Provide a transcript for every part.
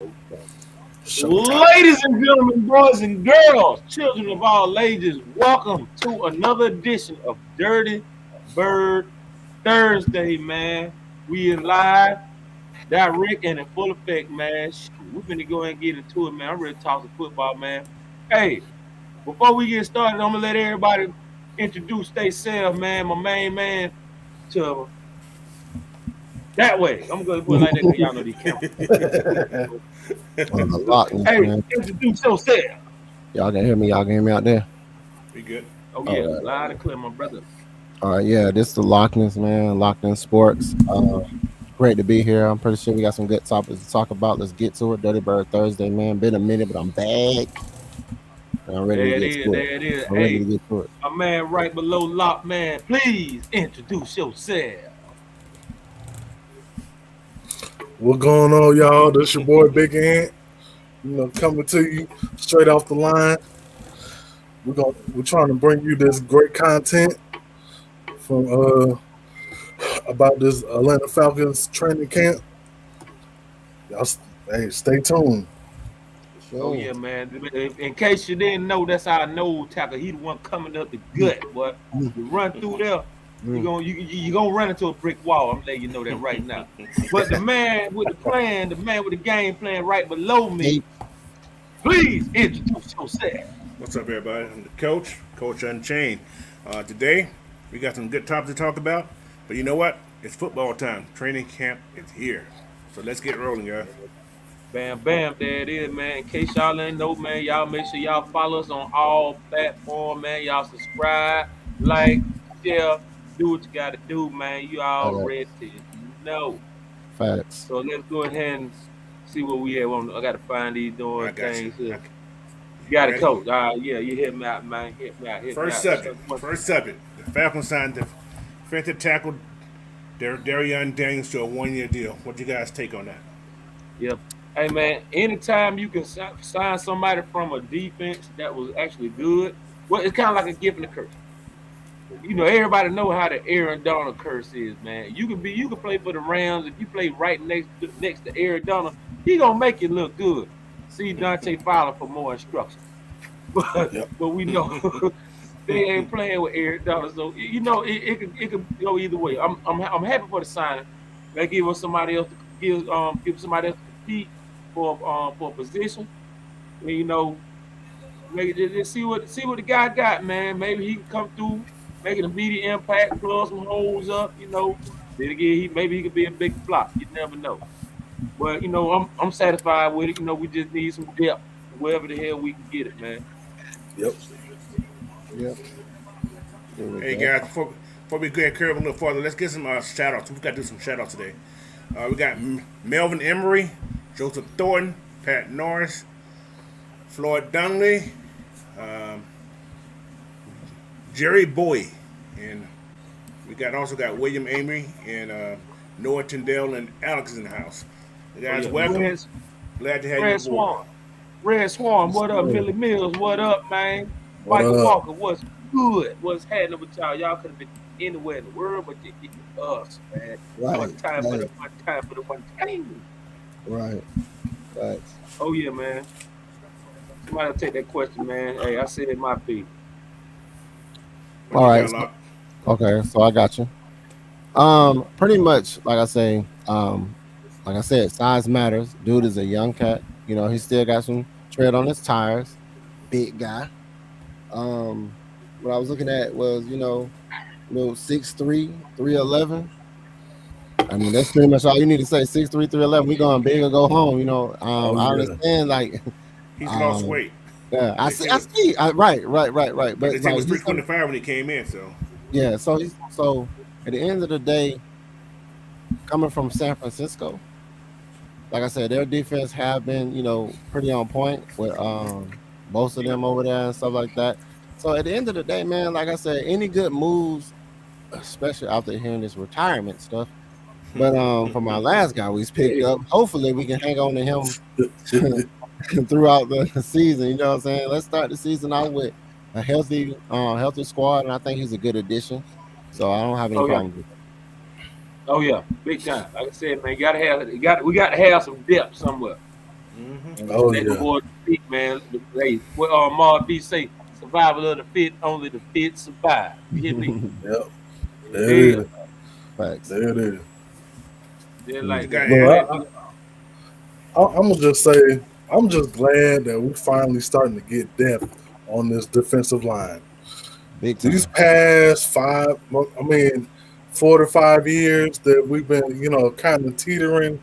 Ladies and gentlemen, boys and girls, children of all ages, welcome to another edition of Dirty Bird Thursday, man. We in live, direct, and in full effect, man. Shoot, we're gonna go ahead and get into it, man. I'm ready to talk some football, man. Hey, before we get started, I'm gonna let everybody introduce themselves, man. My main man to that way. I'm gonna put it like that because y'all know these cameras. Hey, Man. introduce yourself. Y'all can hear me. Y'all can hear me out there. Be good. Oh yeah, loud and clear, my brother. All right, yeah, this is the Lockness, man. Lockness Sports. Great to be here. I'm pretty sure we got some good topics to talk about. Let's get to it. Dirty Bird Thursday, man. Been a minute, but I'm back. And I'm ready to get to it. There it is. I'm ready Hey, to get to it. a man right below Lock, man. Please introduce yourself. What going on, y'all? This your boy Big Ant. Coming to you straight off the line. We're trying to bring you this great content from about this Atlanta Falcons training camp. Y'all, stay tuned. Oh yeah, man. In case you didn't know, that's our nose tackle. He the one coming up the gut, boy. You run through there, you gonna run into a brick wall. I'm letting you know that right now. But the man with the plan, the man with the game plan right below me, please introduce yourself. What's up, everybody? I'm the Coach Unchained. Today, we got some good topics to talk about. But you know what? It's football time. Training camp is here. So let's get rolling, guys. Bam, bam, there it is, man. In case y'all ain't know, man, y'all make sure y'all follow us on all platforms, man. Y'all subscribe, like, share, do what you got to do, man. You already know. Facts. So let's go ahead and see what we have. I got to find these doing things. You got it, Coach. Yeah, you hit me out, man. Hit me out. First subject. The Falcons signed the defensive tackle Darrion Daniels to a 1-year deal. What you guys take on that? Yep. Hey, man, anytime you can sign somebody from a defense that was actually good, well, it's kind of like a gift and a curse. You know, everybody know how the Aaron Donald curse is, man. You can play for the Rams. If you play right next to Aaron Donald, he gonna make you look good. See Dante Fowler for more instructions. But we know they ain't playing with Aaron Donald, so you know it could go either way. I'm happy for the signing. They give us somebody else to give somebody else to compete for a position. And, you know, just see what the guy got, man. Maybe he can come through, make an immediate impact, plug some holes up. You know, then again, maybe he could be a big flop. You never know. But you know, I'm satisfied with it. You know, we just need some depth wherever the hell we can get it, man. Yep. Hey guys, before we get curve a little farther, let's get some shout outs. We got to do some shout outs today. We got Melvin Emery, Joseph Thornton, Pat Norris, Floyd Donnelly, Jerry Bowie, and we also got William Amory and Noah Tyndale and Alex in the house. You guys, welcome. Glad to have you aboard. Red Swan, what up? Billy Mills, what up, man? Michael Walker, what's good? What's happening with y'all? Y'all could have been anywhere in the world, but you get us, man. One time for the one time. Right. Oh yeah, man. Somebody take that question, man. Hey, I said my piece. All right. Okay, so I got you. Pretty much, like I said, size matters. Dude is a young cat. You know, he still got some tread on his tires. Big guy. What I was looking at was, 6'3", 311. I mean, that's pretty much all you need to say. 6'3", 311. We going big or go home. You know, I understand. Like, he's lost weight. Yeah, I see. Right. But he was 325 when he came in. So yeah. So at the end of the day, coming from San Francisco, like I said, their defense have been, pretty on point with most of them over there and stuff like that. So at the end of the day, man, like I said, any good moves, especially after hearing this retirement stuff. But for my last guy we picked up, hopefully we can hang on to him throughout the season. You know what I'm saying? Let's start the season out with a healthy squad, and I think he's a good addition. So I don't have any problem with it. Oh yeah, big time. Like I said, man, we got to have some depth somewhere. Oh Let the yeah. boys speak, man. Hey, what Marv B say? Survival of the fit, only the fit survive. You hear me? Yep. There it Yeah, is. Facts. There it is. they're Mm. like got that. Look, Andy. Man, I'm gonna just say, I'm just glad that we're finally starting to get depth on this defensive line. Big time. These past 4 to 5 years that we've been, kind of teetering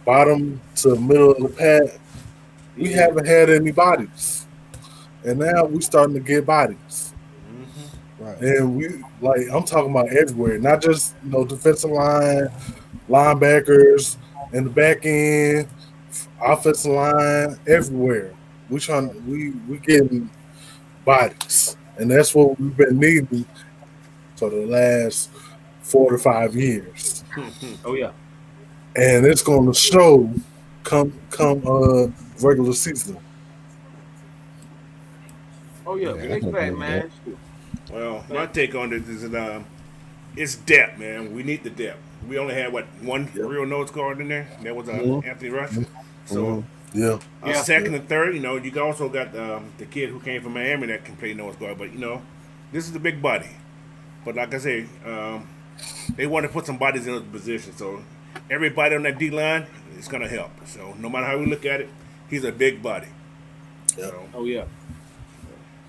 bottom to middle of the pack, we yeah. haven't had any bodies, and now we're starting to get bodies. Right. And I'm talking about everywhere, not just defensive line, linebackers, and the back end, offensive line, everywhere. We getting bodies, and that's what we've been needing for the last 4 to 5 years, Oh yeah. and it's going to show come regular season. Oh yeah. Yeah, I Big can agree fat with that. man. Shoot. Well, my take on this is that it's depth, man. We need the depth. We only had one Yep. real nose guard in there. That was Mhm. Anthony Rush. So Mhm. Yeah, Yeah. second and third, you also got the kid who came from Miami that can play nose guard. But this is the big body. But like I say, they want to put some bodies in those positions. So everybody on that D line is gonna help. So no matter how we look at it, he's a big body. yeah. So Oh yeah.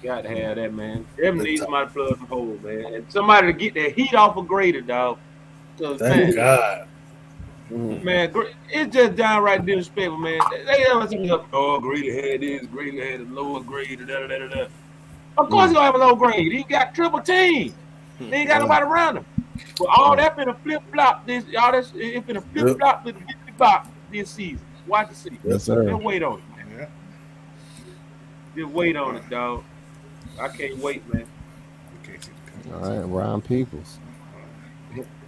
Got to have that, man. Them Big needs time. somebody to plug the hole, man. And somebody to get that heat off a grader, dog. Cause Thank man, God. Mhm. man, it's just downright disrespectful, man. They ever say, "Oh, Greeley had this, Greeley had the lowest grade." Da, da, da, da, da. Of course, he gonna have a low grade. He got triple teams. He ain't got Right. nobody around him. But all Right. that finna flip flop this. All this it finna flip Yep. flop with the 50 box this season. Watch and see. Yes, sir. Just wait on it. yeah. Just wait on it, dog. I can't wait, man. Okay. All right, Ryan Peoples.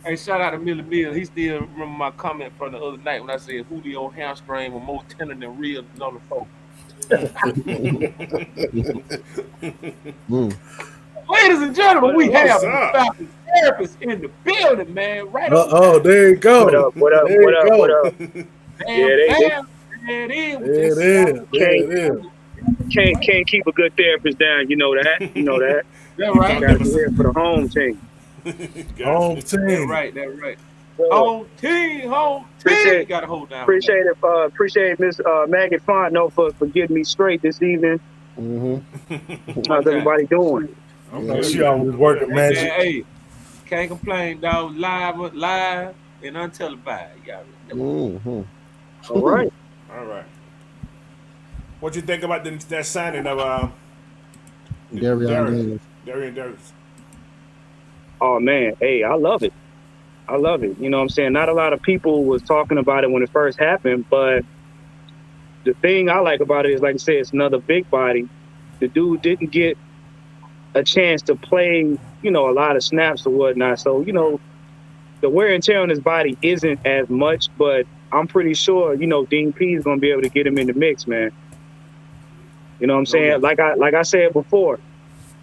Hey, shout out to Millie Mill. He still remember my comment from the other night when I said Julio hamstring with more tender than ribs on the floor. Mm. Ladies and gentlemen, we What's have up? Falcons therapists in the building, man. Right on Oh, there you go. What up? What up? There What you up? go. What up? Damn, Yeah, they bam. There it is. There it is. There it is. can't keep a good therapist down. You know that. You know that. That's You right. talking Got to about be here for the home team. Home That's team. right. That's right. Yeah. Home team. Appreciate- Got to hold down. Appreciate Miss Maggie Fontenot for getting me straight this evening. Mm-hmm. How's everybody doing? She always working Hey, magic. man, hey, can't complain, dog. Live and untelevised. You got it. Mm-hmm. All right. All right. What you think about that signing of Darrion Darrion Davis? Oh man, hey, I love it. I love it. You know what I'm saying? Not a lot of people was talking about it when it first happened, but the thing I like about it is, like I said, it's another big body. The dude didn't get a chance to play, a lot of snaps or whatnot. So, the wear and tear on his body isn't as much, but I'm pretty sure, Dean P is going to be able to get him in the mix, man. You know what I'm saying? yeah. Like I said before,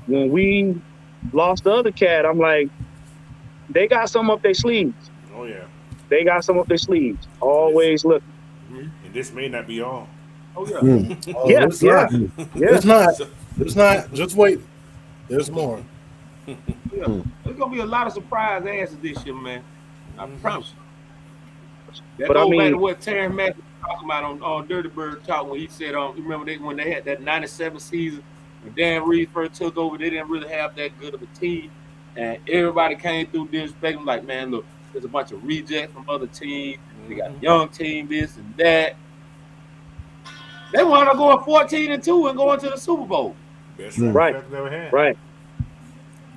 when we lost the other cat, I'm like, they got some up their sleeves. Oh yeah. They got some up their sleeves. Always looking. And this may not be all. Oh yeah. Mm. Oh, Yeah, it's yeah. not. Yeah. It's not. It's not. Just wait. There's more. Yeah. There's gonna be a lot of surprise asses this year, man. I promise you. That But I goes back mean- to what Terence Newman was talking about on Dirty Bird Talk when he said, remember when they had that 97 season when Dan Reed first took over, they didn't really have that good of a team. And everybody came through disrespecting like, man, look, there's a bunch of rejects from other teams. They got a young team, this and that. They wound up going 14-2 and going to the Super Bowl. Best Right. Falcons ever had. Right.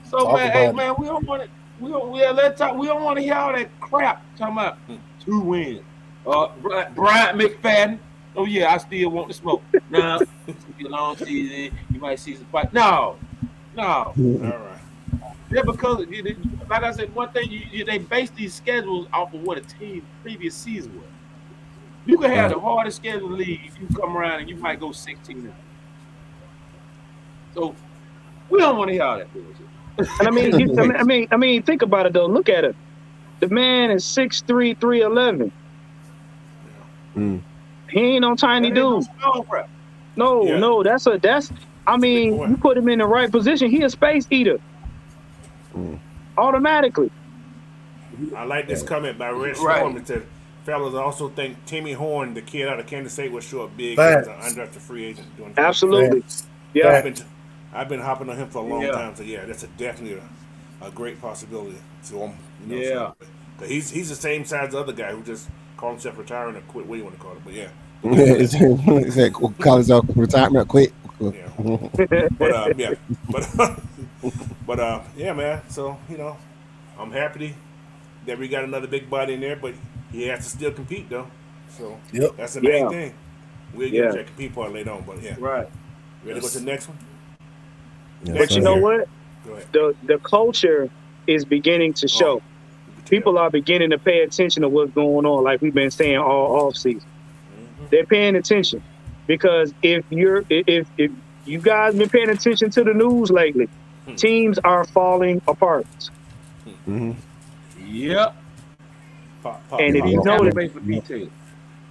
So Talk man, about hey it. man, we don't want it. We don't want to hear all that crap talking about 2 wins. Brian McFadden. Oh yeah, I still want to smoke. Now it's gonna be a long season. You might see some fight. No. All right. Yeah, because like I said, one thing they base these schedules off of what a team previous season was. You can have the hardest schedule in the league. If you come around and you might go 16-0. So we don't want to hear all that bullshit. And I mean, think about it though. Look at it. The man is 6'3", 311. Mm. He ain't no tiny That ain't no dude. small fry. No, Yeah. no, that's. I mean, boy. you put him in the right position, he a space eater. Automatically. I like this comment by Red Right. Storm. It said, fellas, I also think Timmy Horn, the kid out of Kansas State, will show up big Facts. as an undrafted free agent. Doing Absolutely. Facts. Yeah. I've been hopping on him for a long Yeah. time, so yeah, that's definitely a great possibility. So Yeah. Cause he's the same size as the other guy who just called himself retiring or quit. What do you want to call it? But yeah, It's that college retirement quit. yeah. But yeah, man. So I'm happy that we got another big body in there, but he has to still compete though. So Yep. that's the main Yeah. thing. We'll get Yeah. to that compete part later on, but yeah. Right. Ready to go to the next one? Yes, But you know sir. what? Go ahead. The culture is beginning to show. People are beginning to pay attention to what's going on, like we've been saying all off season. They're paying attention because if you guys been paying attention to the news lately, teams are falling apart. Yep. Pop, And if pop, you pop. know that Wait for details.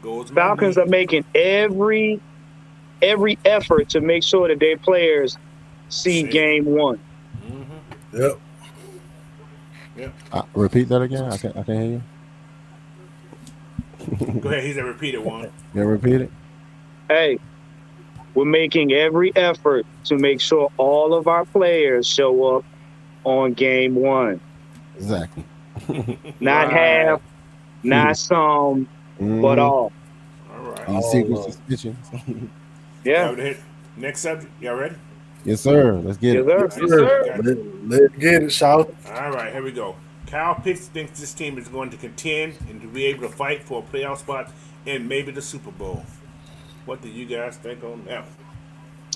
Goes my Falcons knee. are making every effort to make sure that their players see Safe. game one. Yep. Repeat that again. I can't hear you. Go ahead. He's a repeated one. Yeah, repeat it. Hey, we're making every effort to make sure all of our players show up on game one. Exactly. Not Right. half, not some, but all. All right. These secret suspicions. Yeah. Y'all ready? Next subject. Y'all ready? Yes, sir. Let's get Yes, it. sir. Yes, sir. Got Let's it. get it, shout. All right, here we go. Kyle Pitts thinks this team is going to contend and to be able to fight for a playoff spot and maybe the Super Bowl. What do you guys think on that?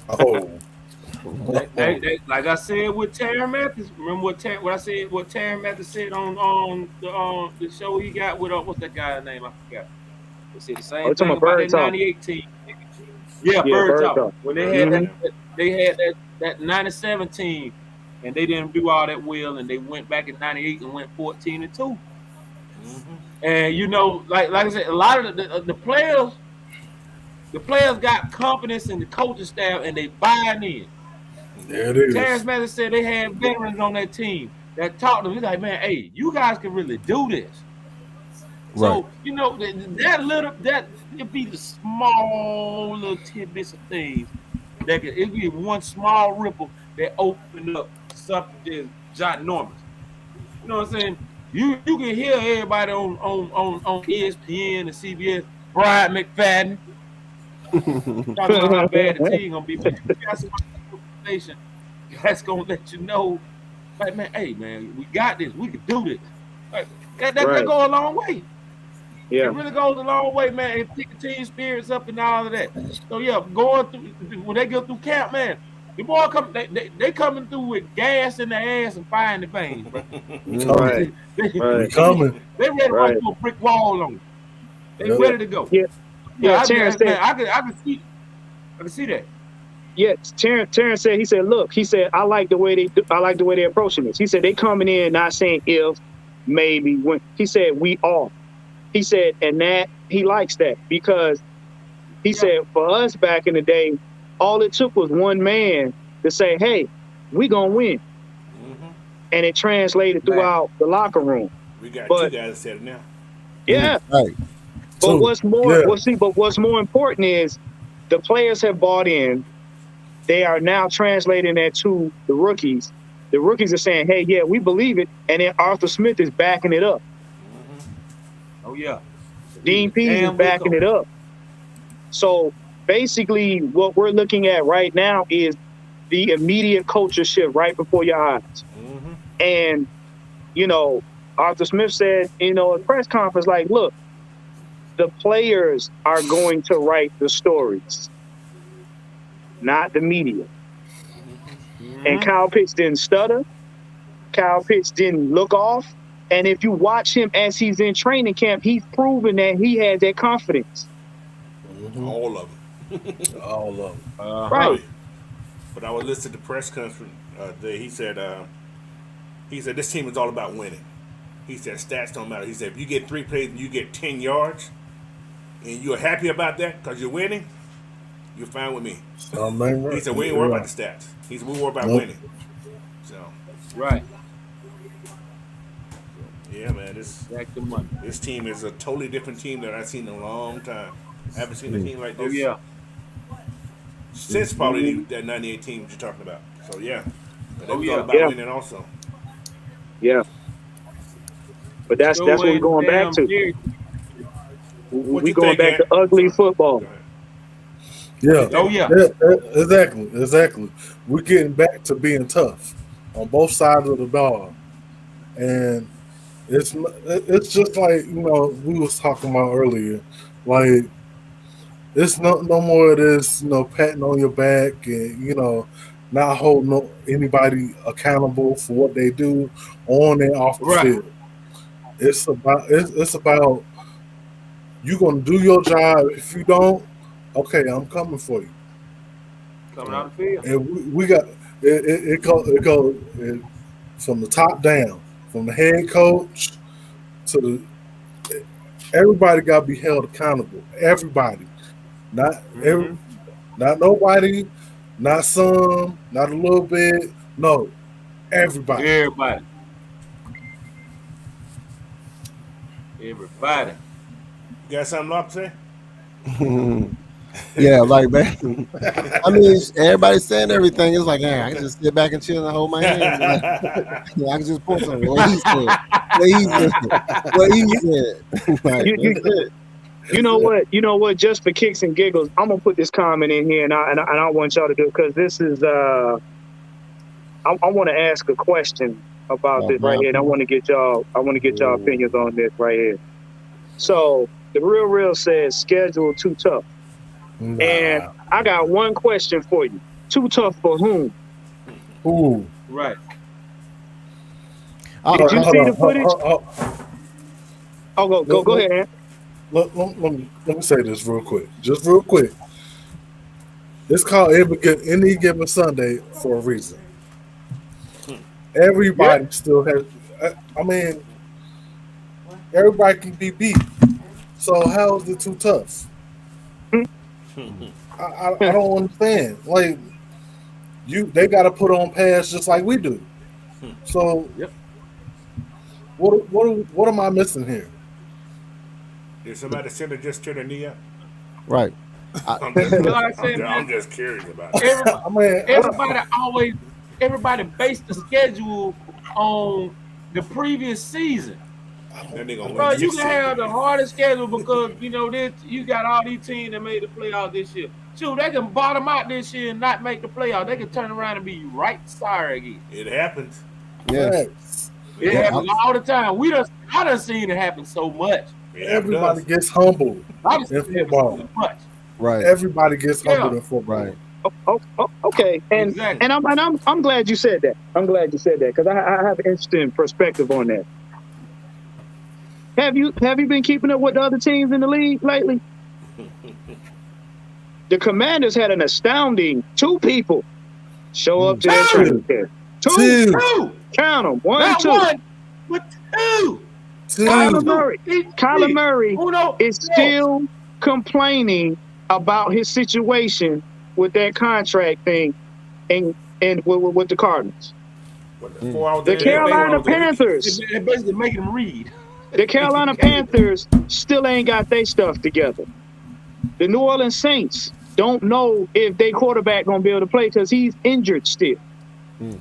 Oh, Like I said with Terry Mathis, remember what I said? What Terry Mathis said on the show he got with what's that guy's name? I forgot. They said the same Oh, you talking thing about about Bird that Talk. 98 team. Yeah, Bird Bird Talk. Talk. When they had that 97 team, and they didn't do all that well, and they went back in 98 and went 14-2. And like I said, a lot of the players got confidence in the coaching staff, and they buying in. there it is. Terrence Mathis said they had veterans on that team that talked to them. He's like, man, hey, you guys can really do this. Right. So, that it'd be the small little tidbits of things that it'd be one small ripple that opened up something that's ginormous. You know what I'm saying? You can hear everybody on ESPN and CBS, Brian McFadden, talking about how bad the team gonna be. But you got somebody on the station that's gonna let you know, like, man, hey man, we got this, we can do this. Like, that Right. go a long way. Yeah. It really goes a long way, man. It pick the team spirits up and all of that. So yeah, going through when they go through camp, man, the boy they coming through with gas in their ass and fire in the veins, bro. Right. We coming. They ready to Right. run through a brick wall on them. They Yep. ready to go. Yeah. Yeah, Terrence said, I can see that. yeah, Terrence said, he said, I like the way they're approaching this. He said they coming in not saying if, maybe, when. He said we are. He said, and that he likes that because he said for us back in the day, all it took was one man to say, hey, we gonna win. And it translated throughout the locker room. We got But- two guys that said it now. Yeah. Right. But So, what's more, yeah. what's more important is the players have bought in. They are now translating that to the rookies. The rookies are saying, "Hey, yeah, we believe it," and then Arthur Smith is backing it up. Oh yeah. Dean Pease is Damn backing good it up. So basically, what we're looking at right now is the immediate culture shift right before your eyes. And Arthur Smith said, at press conference, like, look, the players are going to write the stories, not the media. And Kyle Pitts didn't stutter. Kyle Pitts didn't look off. And if you watch him as he's in training camp, he's proven that he has that confidence. All of them. All of them. Right. But I was listening to the press conference today. He said this team is all about winning. He said stats don't matter. He said if you get 3 plays and you get 10 yards, and you're happy about that because you're winning, you're fine with me. Man, He said, we ain't worried about the stats. He said, we worry about winning. So, Right. yeah, man, Back to money. this team is a totally different team that I've seen in a long time. I haven't seen a team like this Oh yeah. since probably that 98 team that you're talking about. So, yeah. But that was all yeah. about winning also. Yeah. But that's what we're going back to. We're going back to ugly football. Yeah. Oh yeah. Exactly. We're getting back to being tough on both sides of the ball, and it's just like we was talking about earlier. Like it's no more of this patting on your back and not holding anybody accountable for what they do on and off the field. It's about you're gonna do your job. If you don't, okay, I'm coming for you. Coming out the field. And we got it goes from the top down, from the head coach to everybody got to be held accountable. Everybody, not nobody, not some, not a little bit. No, everybody. Everybody. You got something up to say? Yeah, like man. I mean, everybody's saying everything. It's like, I can just sit back and chill and hold my hand. Like, I can just pull something. What he said. Like, you know what? Just for kicks and giggles, I'm gonna put this comment in here, and I want y'all to do it because this is. I want to ask a question about this right here, and I want to get y'all opinions on this right here. So the real says schedule too tough. And I got one question for you. Too tough for whom? Ooh. Right. Did you see the footage? Go ahead, Ant. Let me say this real quick. Just real quick. It's called Any Given Sunday for a reason. Everybody still has. I mean, everybody can be beat. So how is it too tough? I don't understand. Like they got to put on pads just like we do. So what am I missing here? Did somebody send her just turn her knee up? Right. I'm just curious about it. Everybody based the schedule on the previous season. Bro, you can have the hardest schedule because you got all these teams that made the playoffs this year. Shoot, they can bottom out this year and not make the playoffs. They can turn around and be right sorry again. It happens. Yes. It happens all the time. I done seen it happen so much. Everybody gets humbled in football. So much. Right. Everybody gets humbled in football. Right. Okay, and I'm glad you said that. I'm glad you said that because I have an interesting perspective on that. Have you been keeping up with the other teams in the league lately? The Commanders had an astounding 2 people show up to their training camp. Two. Count them. 1, Not 2. One, but 2. Kyler Murray is still complaining about his situation with that contract thing and with the Cardinals. The Carolina Panthers. They're basically making them read. The Carolina Panthers still ain't got their stuff together. The New Orleans Saints don't know if their quarterback gonna be able to play because he's injured still. You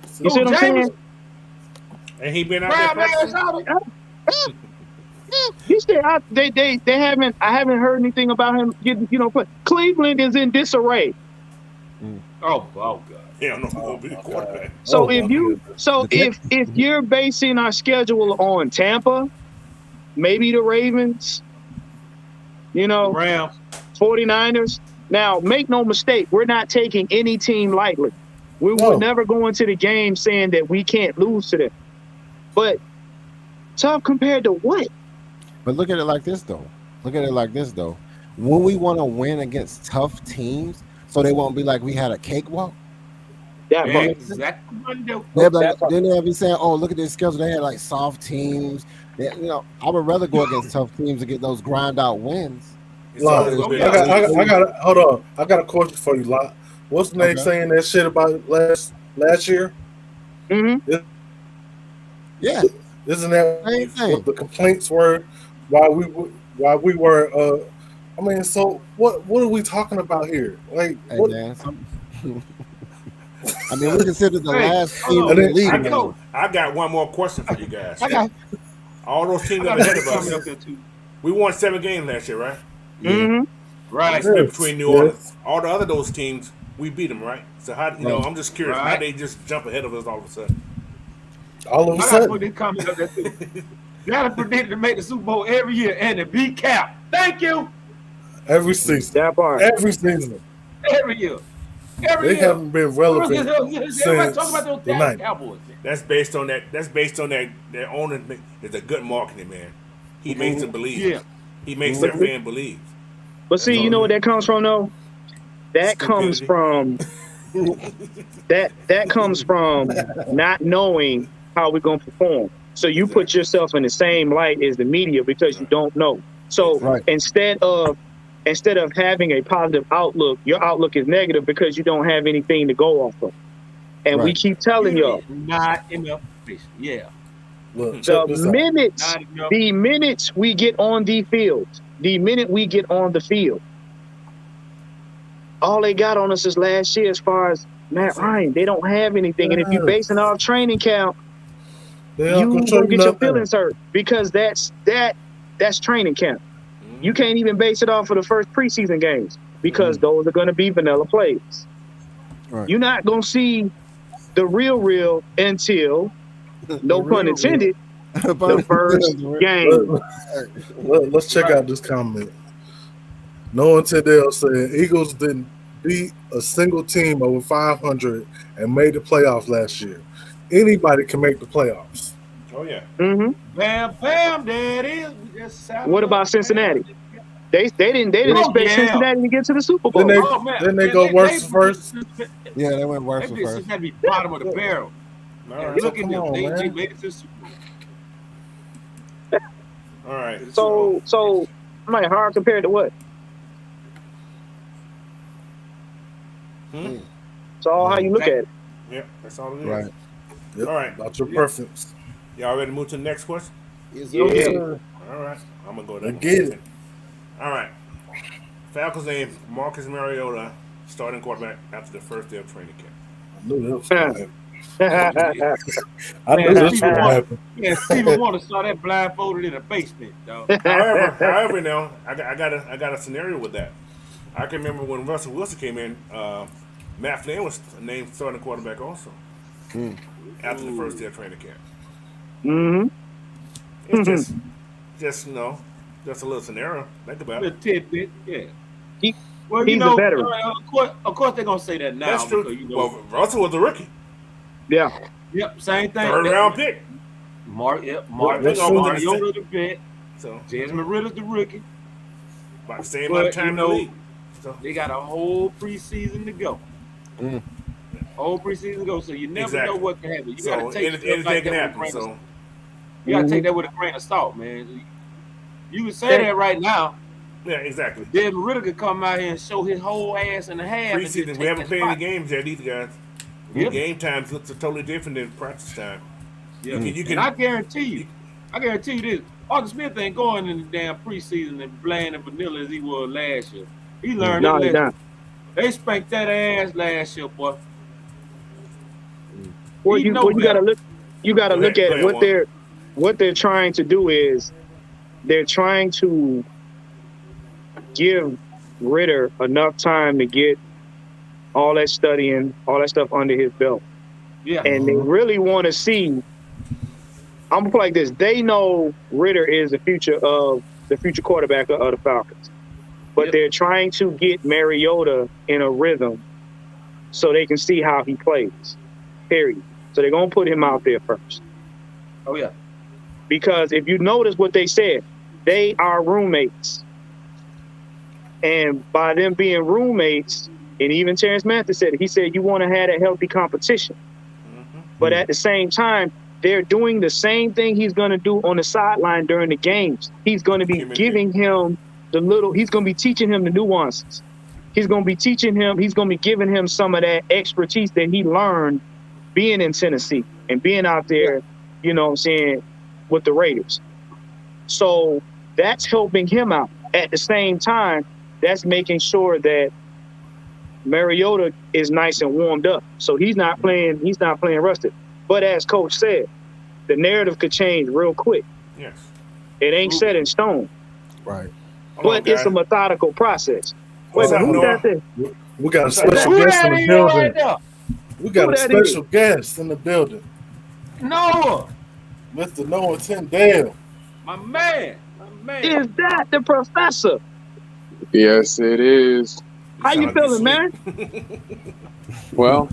see what I'm saying? And he been out there. He said they haven't. I haven't heard anything about him getting. But Cleveland is in disarray. Oh God. Yeah, no, gonna be the quarterback. So if you're basing our schedule on Tampa, maybe the Ravens, Rams, 49ers. Now, make no mistake, we're not taking any team lightly. We're never going to the game saying that we can't lose to them. But tough compared to what? But look at it like this, though. When we want to win against tough teams, so they won't be like we had a cakewalk. Exactly. They'll be saying, "Oh, look at this schedule. They had like soft teams." I would rather go against tough teams and get those grind out wins It's Lot, always gonna be I got hold on. I got a question for you, Lot. What's the name Okay. saying that shit about last year? Mm-hmm. Yeah, Isn't that same thing. what the complaints were? Why we were? I mean, so what are we talking about here? Like, Hey what? man, I mean, we considered the Hey, last hold team in on. the league. I man. Coach, got one more question for you guys. I got All those teams I that got are ahead of something us, up there too. we won 7 games last year, right? Mm-hmm. Right, Split between New Yes. Orleans. All the other those teams, we beat them, right? So how Right. I'm just curious, how Right. they just jump ahead of us all of a sudden? All of a I gotta put sudden, this comment up there too. Gotta predicted to make the Super Bowl every year and to beat Cap. Thank you. every season, That part. every season, Every year. Every they year. haven't been relevant Everybody since talk about those the Dallas 90s. Cowboys. Man. That's based on that. That's based on that. Their owner is a good marketing man. He makes them believe. Yeah. He makes their fan believe. But see, you know what that comes from, though? That comes Stupidity. from that comes from not knowing how we're gonna perform. So you put yourself in the same light as the media because you don't know. So Right. instead of having a positive outlook, your outlook is negative because you don't have anything to go off of. And we Right. keep telling y'all, Not enough fish. Yeah. Look, check this the out. minutes we get on the field, all they got on us is last year as far as Matt Ryan. They don't have anything. And if you basing off training camp, They you don't gonna control get your nothing. feelings hurt because that's training camp. You can't even base it off of the first preseason games because those are going to be vanilla plays. Right. You're not going to see the real until, no pun intended, the first game. Let's check out this comment. Noah Tedell said Eagles didn't beat a single team over 500 and made the playoffs last year. Anybody can make the playoffs. Oh yeah. Mm-hmm. Bam, bam, there it is. We just What about Cincinnati? They didn't expect Cincinnati to get to the Super Bowl. Then they go worse first. Yeah, they went worse They first. Cincinnati be bottom of the barrel. All And right. look at come them. on, They man. made it to the Super Bowl. All right. So I'm like, hard compared to what? It's all how you look at it. Yeah, that's all it is. Right. Yep. All right. About your preference. Y'all ready to move to the next question? Yeah. All right. I'm gonna go I there. get it. All right. Falcons named Marcus Mariota starting quarterback after the first day of training camp. I knew that was going to happen. I knew this was going to happen. Yeah, Steven Wonder saw that blindfolded in the basement, dog. However, now I got a scenario with that. I can remember when Russell Wilson came in. Matt Flynn was named starting quarterback also after the first day of training camp. Mm-hmm. It's just just a little scenario. Think about A it. tidbit, yeah. Well, He's a veteran. Of course, they're gonna say that now. That's true. Because, Well, Russell was a rookie, Yeah. Yep, same thing. third round pick. Mariota the vet. So Desmond Ritter's the rookie. about the same amount of time in the league. So They got a whole preseason to go. Whole preseason to go, so you never know what can happen. You gotta take anything stuff like can that happen. with a grain So of, you gotta take that with a grain of salt, man. You can say that right now. yeah, exactly. Desmond Ritter could come out here and show his whole ass in the half. Preseason, we haven't played any games yet either, guys. Yep. Game times looks totally different than practice time. Yeah. You can. And I guarantee you this. Arthur Smith ain't going in the damn preseason and bland and vanilla as he was last year. He learned No, his he's lesson. not. They spanked that ass last year, boy. Well, He you know gotta better. look. You gotta Go look ahead, at go ahead, what they're trying to do is they're trying to give Ritter enough time to get all that studying, all that stuff under his belt, Yeah. and they really want to see. I'm gonna put it like this: they know Ritter is the future quarterback of the Falcons, but they're trying to get Mariota in a rhythm so they can see how he plays. Period. So they're gonna put him out there first. Oh yeah. Because if you notice what they said, they are roommates. And by them being roommates, and even Terence Newman said it, he said you want to have a healthy competition. But at the same time, they're doing the same thing he's going to do on the sideline during the games. He's going to be giving him he's going to be teaching him the nuances. He's going to be teaching him, he's going to be giving him some of that expertise that he learned being in Tennessee and being out there, you know what I'm saying, with the Raiders. So that's helping him out. At the same time, that's making sure that Mariota is nice and warmed up. So he's not playing rusted. But as Coach said, the narrative could change real quick. Yes. It ain't set in stone. Right. But it's a methodical process. What's up, who Noah? that? We got a special Who guest that in the is building. right there? We got Who a that special guest in the building. Noah, Mr. Noah Tyndale. my man. Is that the professor? Yes, it is. How you feeling, man? Well,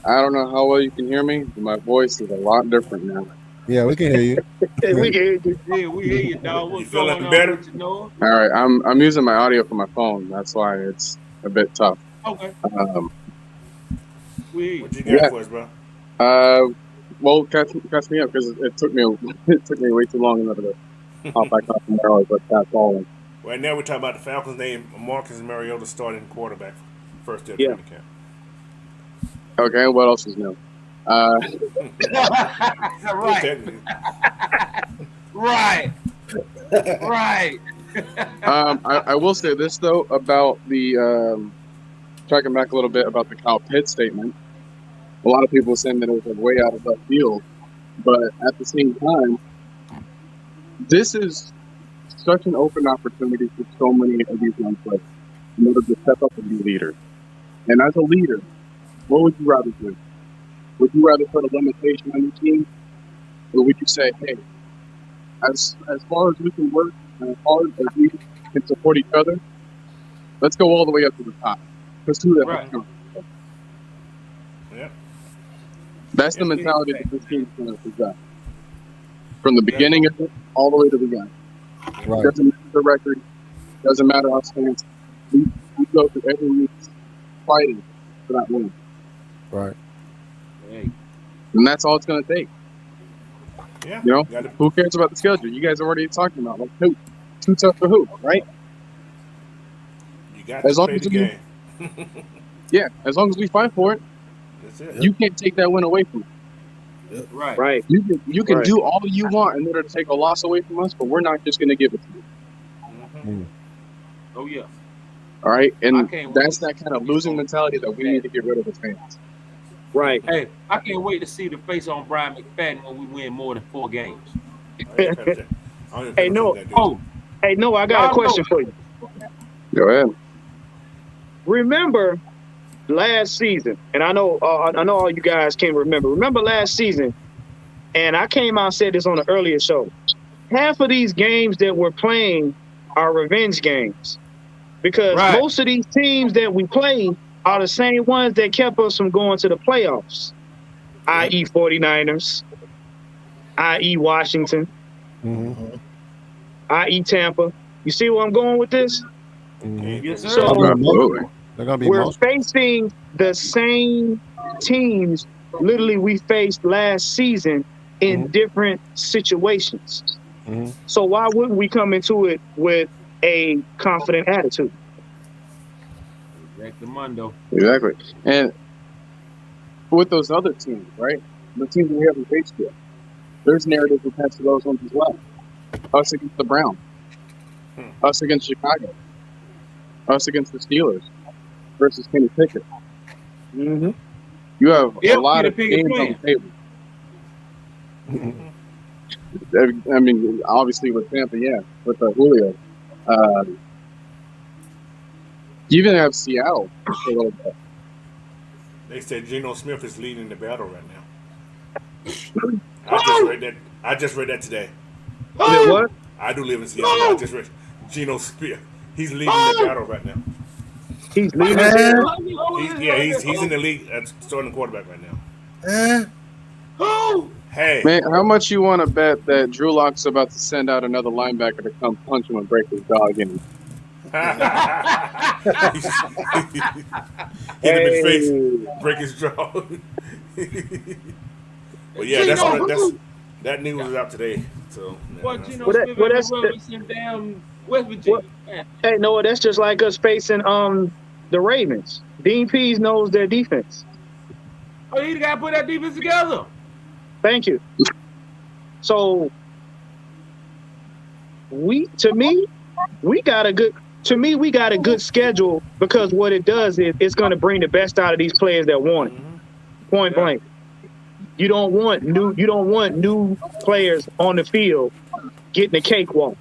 I don't know how well you can hear me, but my voice is a lot different now. Yeah, we can hear you. Hey, we can hear you. Yeah, we hear you, dog. What's You feel going like on better? with you, Noah? All right, I'm using my audio from my phone. That's why it's a bit tough. Okay, we hear you. What you got Yeah. for us, bro? Well, catch me up because it took me way too long in order to hop back off from where I was like that falling. Right now we're talking about the Falcons' name, Marcus Mariota starting quarterback first day of Yeah. training camp. Okay, what else is new? Right, Technically. right, right. I will say this though about the tracking back a little bit about the Kyle Pitts statement. A lot of people are saying that it was like way out of left field, but at the same time, this is such an open opportunity for so many of these young players in order to step up and be leaders. And as a leader, what would you rather do? Would you rather put a limitation on your team, or would you say, hey, as far as we can work and as far as we can support each other, let's go all the way up to the top. Let's do that. Right. Yeah. That's the mentality that this team's going to possess. From the beginning of it all the way to the end. Right. Doesn't matter the record, doesn't matter our stance. We go through every week fighting for that win. Right. Hey, And that's all it's going to take. Yeah. You know, Gotta- who cares about the schedule? You guys are already talking about like who? Too tough for who, right? You got As to long play as the you- game. Yeah, as long as we fight for it, That's it. you can't take that win away from us. right. Right. You can Right. do all you want in order to take a loss away from us, but we're not just going to give it to you. Mhm. Oh yeah. All right, I and can't that's wait. that kind of losing mentality that we need to get rid of as fans. Right. Hey, I can't wait to see the face on Brian McFadden when we win more than 4 games. I ain't paying attention. I don't even Hey, pay no. attention to that dude. Oh, Hey, no, I got a Y'all question know. for you. Go ahead. Remember last season, and I know all you guys can remember. Remember last season, and I came out and said this on an earlier show. Half of these games that we're playing are revenge games because Right. most of these teams that we play are the same ones that kept us from going to the playoffs, i.e. 49ers, i.e. Washington, Mm-hmm. i.e. Tampa. You see where I'm going with this? Mm-hmm. yes, sir. So- Absolutely. They're gonna be We're most. facing the same teams literally we faced last season in Mhm. different situations. Mhm. So why wouldn't we come into it with a confident attitude? Exactly, Mundo. Exactly. And with those other teams, right? The teams that we haven't faced yet, there's narratives attached to those ones as well. Us against the Browns, us against Chicago, us against the Steelers versus Kenny Pickett. Mm-hmm. You have Yep, a lot Kenny of Pickett games on the table. I mean, obviously with Tampa, yeah, with Julio. You even have Seattle a little bit. They said Geno Smith is leading the battle right now. I just read that today. What? I do live in Seattle. I just read Geno Smith. He's leading the battle right now. He's leading. He's in the league at starting quarterback right now. Who? Hey, Man, how much you want to bet that Drew Lock's about to send out another linebacker to come punch him and break his dog in? hit him in the face, break his jaw. Well, yeah, That news is out today. So What you know, Well, that- Smith well, ain't that's no the- rubber in damn West Virginia. Man. Hey, Noah, that's just like us facing the Ravens. Dean Pease knows their defense. Oh, he got to put that defense together. Thank you. So we got a good schedule because what it does is it's going to bring the best out of these players that want it. Point blank. You don't want new players on the field getting a cakewalk.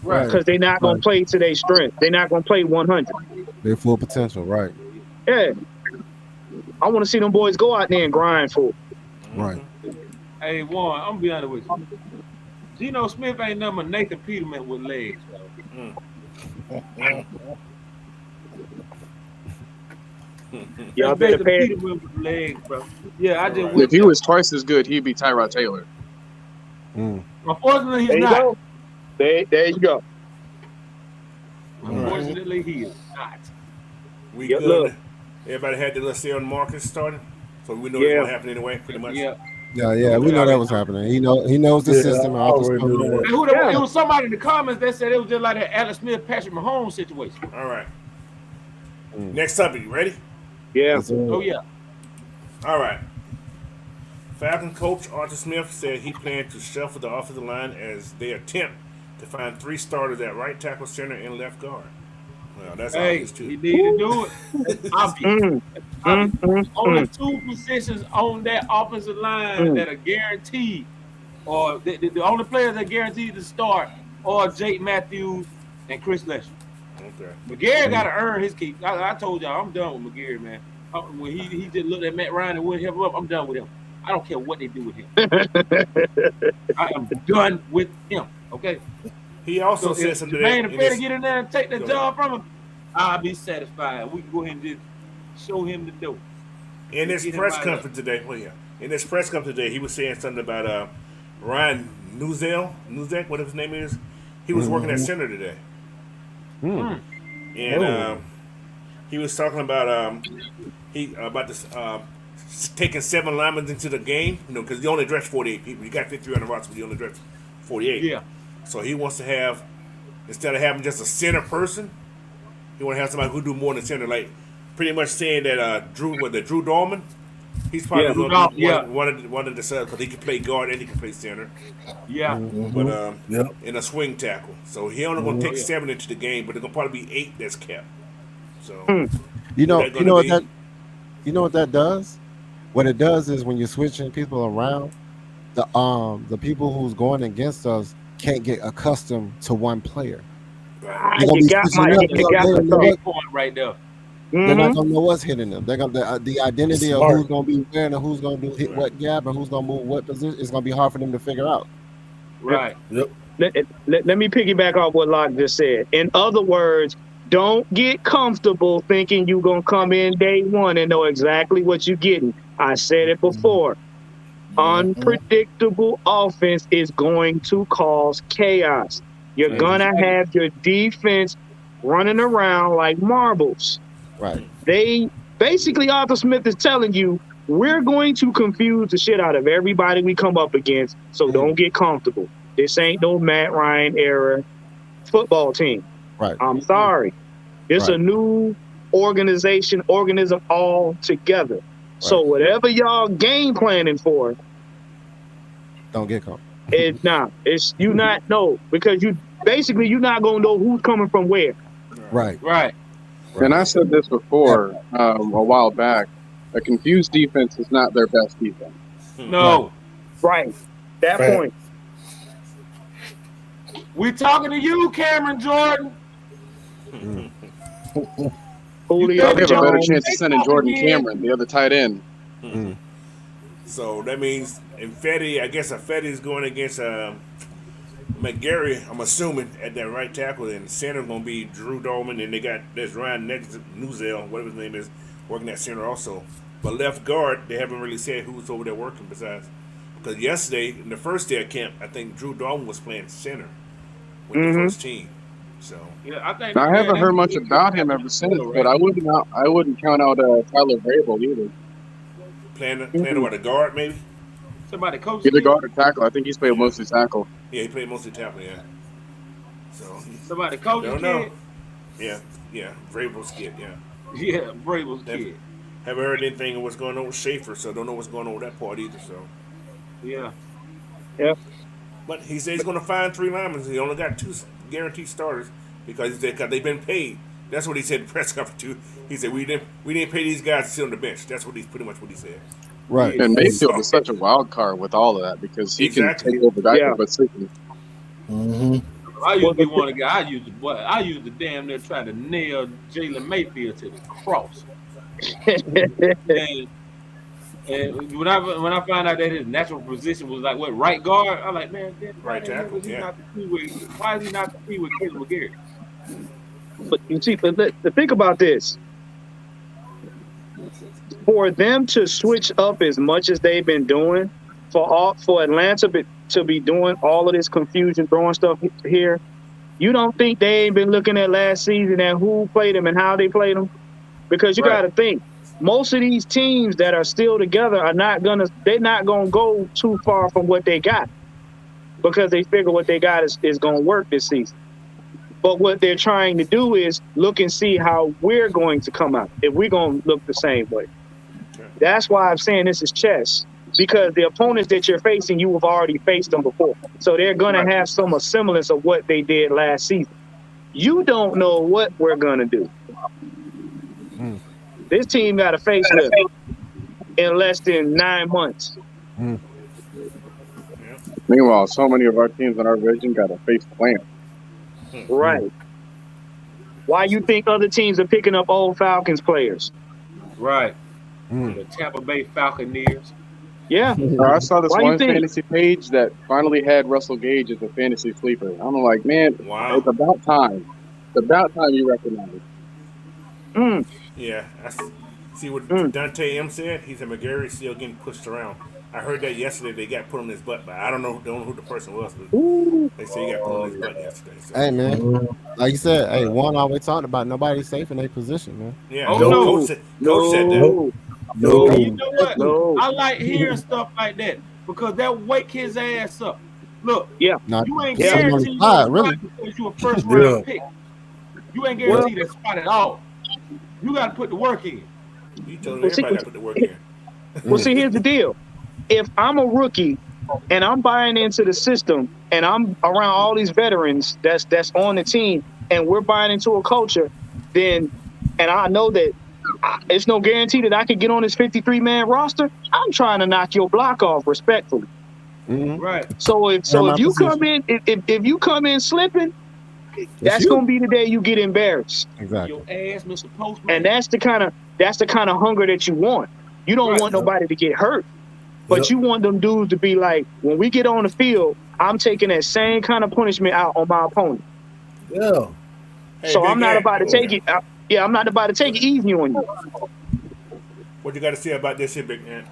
Right. Because they're not going to play to their strength. They're not going to play 100. Their full potential, right? Yeah. I want to see them boys go out there and grind for it. Right. Hey, Warren, I'm gonna be honest with you. Geno Smith ain't nothing but Nathan Peterman with legs, bro. Y'all That's better Nathan pay. Peterman with legs, bro. Yeah, I just Right. went If he was twice as good, he'd be Tyrod Taylor. Unfortunately, he's There you not. go. There you go. Unfortunately, he is not. We Yep, good. look. Everybody had the little sale market started, so we know Yeah. it's gonna happen anyway, pretty much. Yeah. Yeah, we know that was happening. He knows the Yeah, system. I and all the already stuff. knew that. Hey, who the, It was somebody in the comments that said it was just like that Alex Smith, Patrick Mahomes situation. All right. Next topic, you ready? Yeah. Oh yeah. All right. Falcon coach Arthur Smith said he planned to shuffle the offensive line as they attempt to find 3 starters at right tackle, center, and left guard. Well, that's Hey, obvious he too. need to do it. It's obvious. Only 2 positions on that offensive line that are guaranteed, or the only players that are guaranteed to start are Jake Matthews and Chris Lesher. Okay. McGarry got to earn his keep. I told y'all, I'm done with McGarry, man. When he just looked at Matt Ryan and wouldn't help him up, I'm done with him. I don't care what they do with him. I am done with him. Okay. He also So said if something Jermaine that and Fetty get in there and take the Go job from him, I'll be satisfied. We can go ahead and just show him the door. in this Get him press out of conference today. Well, yeah. In this press conference today, he was saying something about Ryan Nuzek, whatever his name is. He was working at center today, and he was talking about this taking 7 linemen into the game. You know, because you only dress 48 people. You got 53 on the roster, but you only dress 48. Yeah. So he wants to have, instead of having just a center person, he want to have somebody who do more than center. Like pretty much saying that Drew Dorman, he's probably going to be one of the subs because he can play guard and he can play center. Yeah. But Yep. in a swing tackle. So he only going to take 7 into the game, but there's going to probably be 8 that's kept. So You know Is that gonna what that does? What it does is when you're switching people around, the people who's going against us can't get accustomed to one player. right. They're gonna You be got switching my- up. you They got don't the know Great what- point right there. They're not gonna know what's hitting them. They're gonna the identity of Smart. who's gonna be where and who's gonna do hit what gap and who's gonna move what position. It's gonna be hard for them to figure out. Right. Yep. Let me piggyback off what Locke just said. In other words, don't get comfortable thinking you're going to come in day one and know exactly what you're getting. I said it before. Unpredictable offense is going to cause chaos. You're going to have your defense running around like marbles. Right. They basically, Arthur Smith is telling you, we're going to confuse the shit out of everybody we come up against, so don't get comfortable. This ain't no Matt Ryan era football team. Right. I'm sorry. It's a new organism all together. So whatever y'all game planning for, Don't get caught. it's you not know, because you're not gonna know who's coming from where. Right. Right. And I said this before a while back. A confused defense is not their best defense. No. Right. That Right. point. We talking to you, Cameron Jordan. Julio They'll have a better Jones. chance of sending Jordan Cameron, the other tight end. So that means Infetti, I guess Infetti is going against McGarry, I'm assuming, at that right tackle, and center going to be Drew Dolman, and there's Ryan Newzel, whatever his name is, working at center also. But left guard, they haven't really said who's over there working besides. Because yesterday, in the first day of camp, I think Drew Dolman was playing center with the first team. So Yeah, I think I haven't heard much about him ever since, but I wouldn't count out Tyler Vrabel either. playing what, a guard maybe? Somebody coach. Either guard or tackle. I think he's played mostly tackle. Yeah, he played mostly tackle. Yeah. So Somebody coach. don't know. Yeah, Vrabel's kid. Yeah. Yeah, Vrabel's kid. Haven't heard anything of what's going on with Schaefer, so don't know what's going on with that part either. So. Yeah. But he said he's going to find 3 linemen. He only got 2 guaranteed starters because he said they've been paid. That's what he said in the press conference too. He said we didn't pay these guys to sit on the bench. That's what he's pretty much what he said. Right. And Mayfield is such a wild card with all of that because he can take over that, but sleeping. I usually want a guy. I used to damn near try to nail Jalen Mayfield to the cross. And when I found out that his natural position was like right guard, I'm like, man, right tackle. Why is he not competing with Caleb McGarry? But you see, to think about this, for them to switch up as much as they've been doing, for Atlanta to be doing all of this confusion, throwing stuff here, you don't think they ain't been looking at last season and who played them and how they played them? Because you got to think. Most of these teams that are still together they're not gonna go too far from what they got because they figure what they got is gonna work this season. But what they're trying to do is look and see how we're going to come out if we're gonna look the same way. That's why I'm saying this is chess, because the opponents that you're facing, you have already faced them before, so they're gonna have some semblance of what they did last season. You don't know what we're gonna do. This team got a facelift in less than 9 months. Meanwhile, so many of our teams in our division got a face plant. Right. Why you think other teams are picking up old Falcons players? Right. The Tampa Bay Falconeers. Yeah. I saw this one fantasy page that finally had Russell Gage as a fantasy sleeper. I'm like, man, it's about time. It's about time you recognize it. Yeah, I see what Dante M said. He said McGarry's still getting pushed around. I heard that yesterday. They got put on his butt, but I don't know who the person was. But they say he got put on his butt yesterday. So. Hey man, like you said, Juan always talked about nobody's safe in their position, man. Yeah, coach said that. No. You know what? No. I like hearing stuff like that because that wake his ass up. Look, you ain't guaranteed really because you're a first round pick. You ain't guaranteed that spot at all. You got to put the work in. You told me everybody got to put the work in. Well, see, here's the deal. If I'm a rookie and I'm buying into the system and I'm around all these veterans that's on the team and we're buying into a culture, then, and I know that it's no guarantee that I could get on this 53-man roster, I'm trying to knock your block off respectfully. Right. So if you come in, if you come in slipping, that's gonna be the day you get embarrassed. Exactly. Your ass, Mr. Postman. And that's the kind of hunger that you want. You don't want nobody to get hurt, but you want them dudes to be like, when we get on the field, I'm taking that same kind of punishment out on my opponent. Yeah. Hey, so I'm not about to take it. I'm not about to take it easy on you. What you got to say about this shit, Big Man?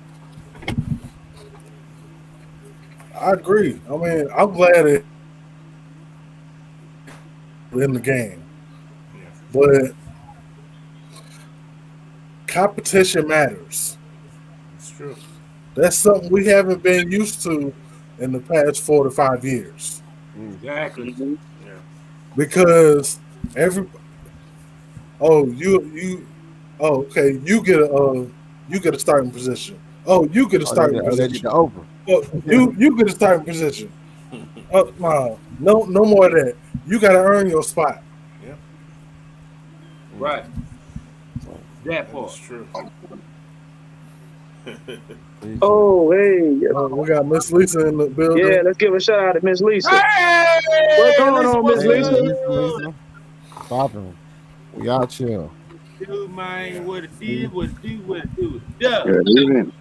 I agree. I mean, I'm glad it in the game, but competition matters. It's true. That's something we haven't been used to in the past 4 to 5 years. Exactly. Yeah. Because you get a starting position. You get a starting position. You get a starting position. No more of that. You got to earn your spot. Yeah. Right. That part. That's true. Oh, hey. We got Miss Lisa in the building. Yeah, let's give a shout out to Miss Lisa. Hey! What's going on, Miss Lisa? Popping. We out here. Dude, man, what it do. Yeah. Good evening.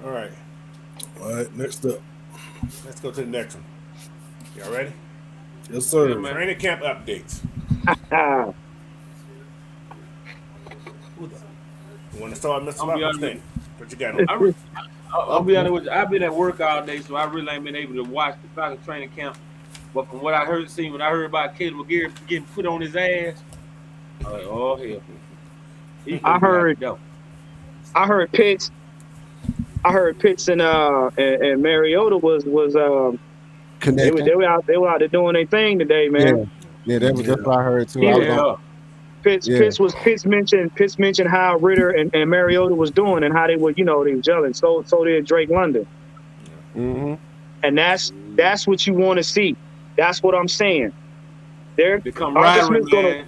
All right. All right, next up. Let's go to the next one. Y'all ready? Yes, sir. Yeah, man. Training camp updates. You want to start, Mr. Locke? What you got on? I'll be honest with you. I've been at work all day, so I really ain't been able to watch the Falcons training camp. But from what I heard, when I heard about Caleb McGarry getting put on his ass, I was like, oh hell. I heard Pitts I heard Pitts and Mariota was they Connecting. were out there doing their thing today, man. Yeah, that's what I heard too. Yeah. Pitts mentioned how Ritter and Mariota was doing and how they were, they were gelling. So did Drake London. Mm-hmm. And that's what you want to see. That's what I'm saying. There, Become rivalry, man.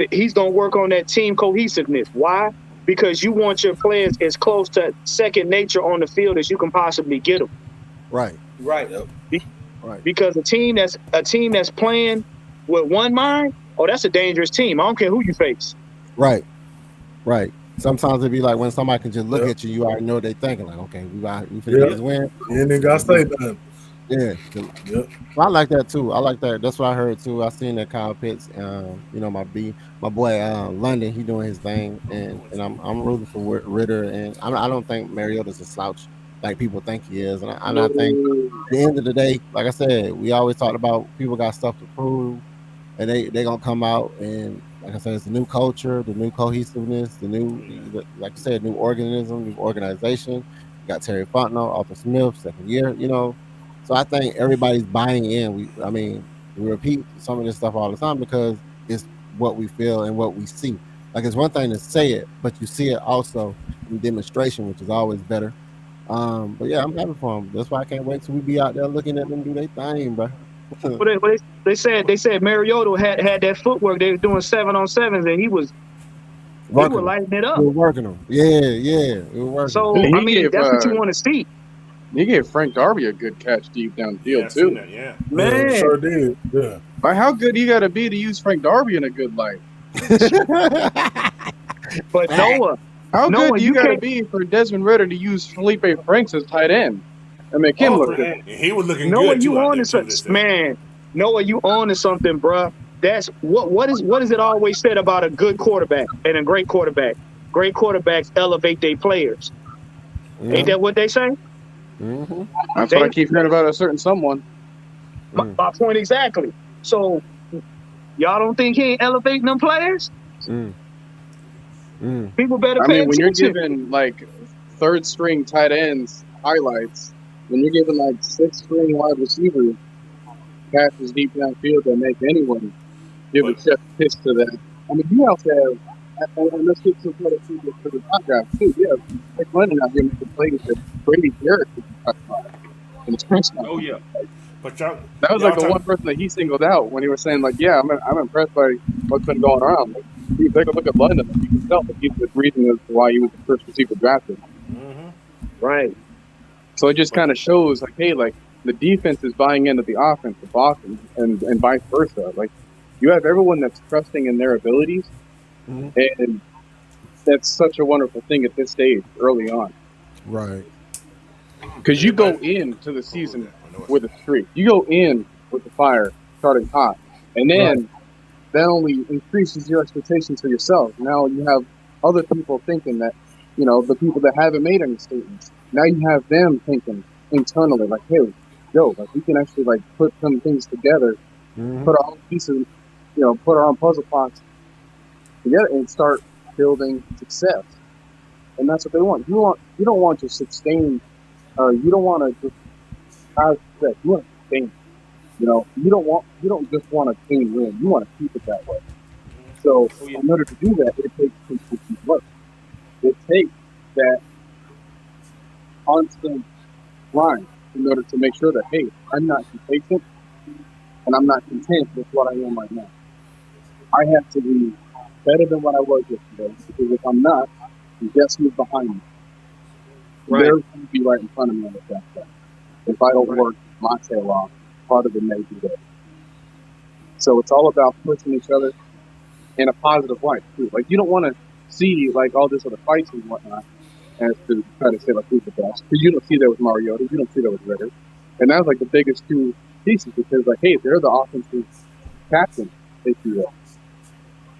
He's gonna work on that team cohesiveness. Why? Because you want your players as close to second nature on the field as you can possibly get them. Right. Right. Because a team that's playing with one mind, that's a dangerous team. I don't care who you face. Right. Sometimes it'd be like when somebody can just look at you, you already know what they're thinking. Like, okay, we finna get this win. You ain't got to say nothing. Yeah. Yep. I like that too. I like that. That's what I heard too. I seen that Kyle Pitts, my boy London, he doing his thing, and I'm rooting for Ritter, and I don't think Mariota's a slouch like people think he is, and I think at the end of the day, like I said, we always talked about people got stuff to prove, and they gonna come out, and like I said, it's the new culture, the new cohesiveness, the new, like I said, new organism, new organization. You got Terry Fontenot, Arthur Smith, second year, So I think everybody's buying in. We repeat some of this stuff all the time because it's what we feel and what we see. Like, it's one thing to say it, but you see it also in demonstration, which is always better. But yeah, I'm happy for them. That's why I can't wait till we be out there looking at them do their thing, bro. But they said Mariota had that footwork. They were doing 7-on-7s, and he was lighting it up. We were working them. Yeah, we were working. So that's what you want to see. He gave Frank Darby a good catch deep downfield too. Man, Yeah, sure did. Yeah. Like, how good you got to be to use Frank Darby in a good light? But Noah, how good do you got to can't be for Desmond Ritter to use Felipe Franks as tight end and make him look good? He was looking Noah, good. you on to something, man. Noah, you on to something, bruh. That's what is it always said about a good quarterback and a great quarterback? Great quarterbacks elevate their players. Yeah. Ain't that what they say? Mm-hmm. That's what I keep hearing about a certain someone. My point exactly. So y'all don't think he ain't elevating them players? People better pay when you're attention. giving like third string tight ends highlights, when you're giving like sixth string wide receivers passes deep downfield that make anyone give a chest kiss to that. I mean, you also have, and let's get some credit to the top guys too. Yeah, Nick Lennon out here making plays that Brady Garrett could touch on in his first time. Oh yeah. But that was like the one person that he singled out when he was saying, like, yeah, I'm impressed by what's been going around. Like, you take a look at London, you can tell that he's the reason as to why he was the first receiver drafted. Mm-hmm. Right. So it just kind of shows, like, hey, like, the defense is buying into the offense of Boston and vice versa. Like, you have everyone that's trusting in their abilities, and that's such a wonderful thing at this stage early on. Right. Because you go into the season with a streak. You go in with the fire starting hot. And then that only increases your expectations for yourself. Now you have other people thinking that, the people that haven't made any statements, now you have them thinking internally, like, hey, like, we can actually, like, put some things together, put our own pieces, put our own puzzle parts together and start building success. And that's what they want. You don't want to sustain, you don't want to just have success. You want to sustain. You don't just want a clean win. You want to keep it that way. So in order to do that, it takes consistent work. It takes that constant grind in order to make sure that, hey, I'm not complacent and I'm not content with what I am right now. I have to be better than what I was yesterday, because if I'm not, then guess who's behind me? Right. They're going to be right in front of me at that time. If I don't work my tail off, part of it may be there. So it's all about pushing each other in a positive light too. Like, you don't want to see like all this other fights and whatnot, as to try to say like who's the best, because you don't see that with Mariota, you don't see that with Ritter, and that's like the biggest two pieces, because like, hey, they're the offensive captain, if you will,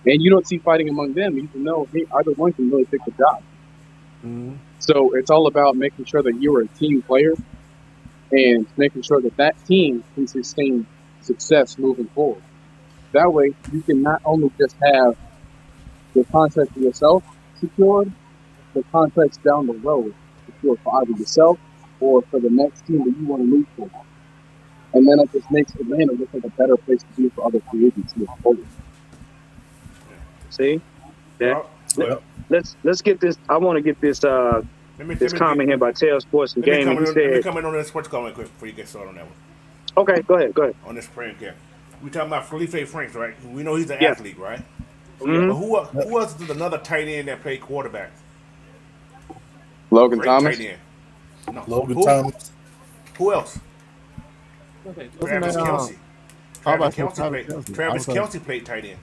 and you don't see fighting among them. You can know, hey, either one can really take the job. So it's all about making sure that you're a team player and making sure that that team can sustain success moving forward. That way, you can not only just have the contract for yourself secured, the contracts down the road score for either yourself or for the next team that you want to root for. And then it just makes Atlanta look like a better place to be for other free agents moving forward. See? Yeah. Well, Let's get this. I want to get this this comment here by Tail Sports and Gaming. He Let me said, comment on this sports comment quick before you get started on that one. okay, go ahead. On this prank here. We talking about Felipe Franks, right? We know he's an Yeah. athlete, right? Mhm. But who else is another tight end that played quarterback? Logan Great Thomas. tight end. No. Logan Who? Thomas. Who else? Travis that, Kelce. how about Travis Travis Kelce? Kelce. Travis I was Kelce played tight end.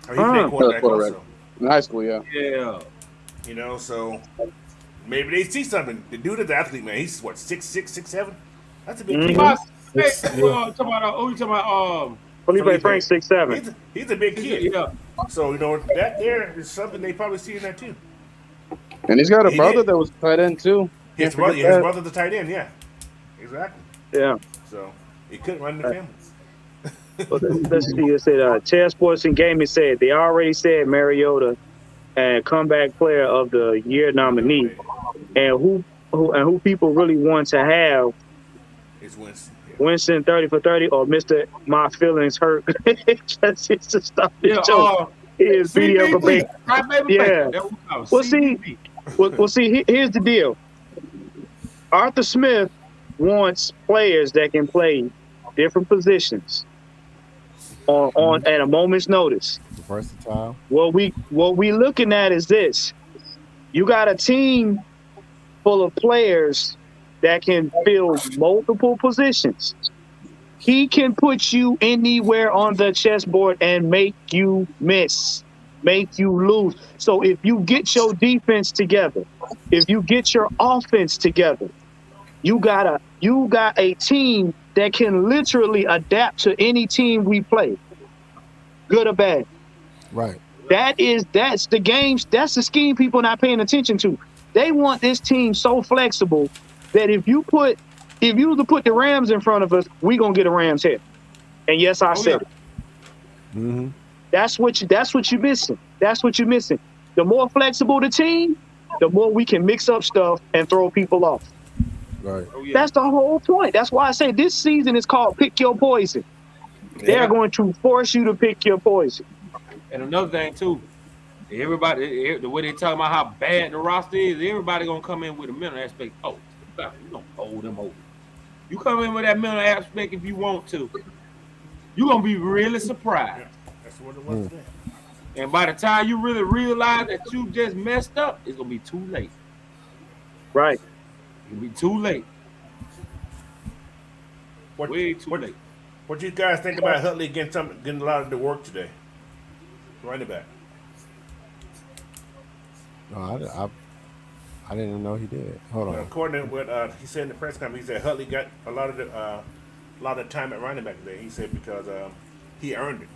Or he played quarterback also. In high school, yeah. Yeah. You know, so maybe they see something. The dude is an athlete, man. He's what, 6'6", 6'7"? That's a big kid. Talking about Felipe Franks 6'7". He's a big kid. Yeah. So, you know, that there is something they probably see in that too. And he's got a He brother did. that was tight end too. His Can't forget that. brother's the tight end, yeah. Exactly. Yeah. So he couldn't run the family. Let's see. It said Tail Sports and Gaming said they already said Mariota and comeback player of the year nominee, and who people really want to have It's Winston. Yeah. Winston 30 for 30 or Mr. My Feelings Hurt. Just to stop the joke. Is mediocre bait. Yeah. Well, see, here's the deal. Arthur Smith wants players that can play different positions on at a moment's notice. Versatile. What we looking at is this. You got a team full of players that can fill multiple positions. He can put you anywhere on the chessboard and make you miss, make you lose. So if you get your defense together, if you get your offense together, you got a team that can literally adapt to any team we play, good or bad. Right. That's the games. That's the scheme people not paying attention to. They want this team so flexible that if you put the Rams in front of us, we gonna get a Rams head. And yes, I said it. Mm-hmm. That's what you're missing. That's what you're missing. The more flexible the team, the more we can mix up stuff and throw people off. Right. That's the whole point. That's why I say this season is called Pick Your Poison. Yeah. They're going to force you to pick your poison. And another thing too, everybody, the way they talking about how bad the roster is, everybody gonna come in with a mental aspect. Oh, you don't hold them over. You come in with that mental aspect if you want to. You're gonna be really surprised. That's what it was today. And by the time you really realize that you just messed up, it's gonna be too late. Right. It'll be too late. Way too late. What you guys think about Huntley getting a lot of the work today? Running back. No, I didn't even know he did. Hold on. According to what he said in the press conference, he said Huntley got a lot of time at running back today. He said because he earned it.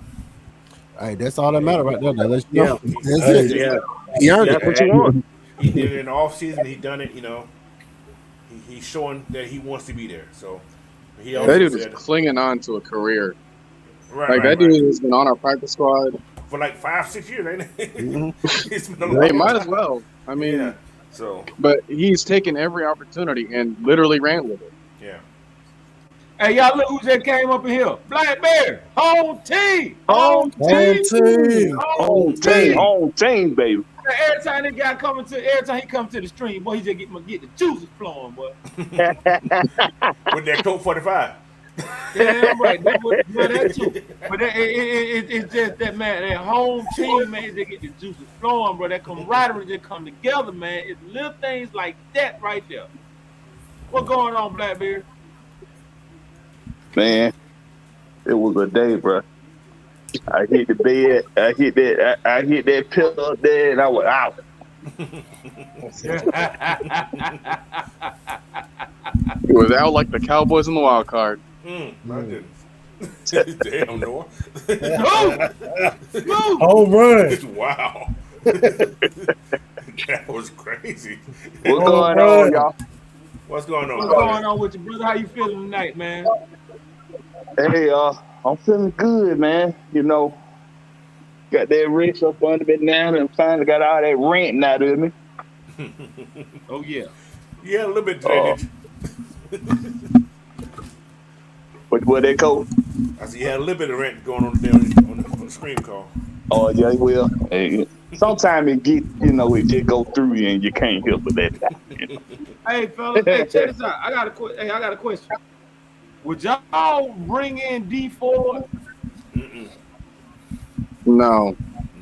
Hey, that's all that matters right there. That lets you know. That's Yeah. it. Yeah. He earned That's it. what you want. He did it in the offseason. He done it. You know, he's showing that he wants to be there. So he also That dude is said, clinging on to a career. right, That dude has been on our practice squad. for like 5-6 years, ain't it? Mm-hmm. It's been a long They might time. as well. I mean, Yeah. So but he's taken every opportunity and literally ran with it. yeah. Hey, y'all look who just came up in here. Blackberry, home team. Home team. Home team, baby. Every time he come to the stream, boy, he just get the juices flowing, boy. With that Colt 45. Damn right. That too. But it's just that, man, that home team, man, they get the juices flowing, bro. That camaraderie just come together, man. It's little things like that right there. What going on, Blackbeard? Man, it was a day, bro. I hit the bed. I hit that pillow up there, and I was out. He was out like the Cowboys in the wild card. My goodness. Damn, Noah. Home run. Wow. That was crazy. What's going on, y'all? What's going on? What's going on with you, brother? How you feeling tonight, man? Hey, I'm feeling good, man. You know, got that wrench up under me now, and finally got all that ranting out of me. Oh yeah. Yeah, a little bit drainage. What they call? I said you had a little bit of rent going on there on the screen call. Oh yeah, well, hey, sometimes it get it just go through you and you can't help but let it out. Hey, fellas, hey, check this out. I got a question. Would y'all bring in D4? No.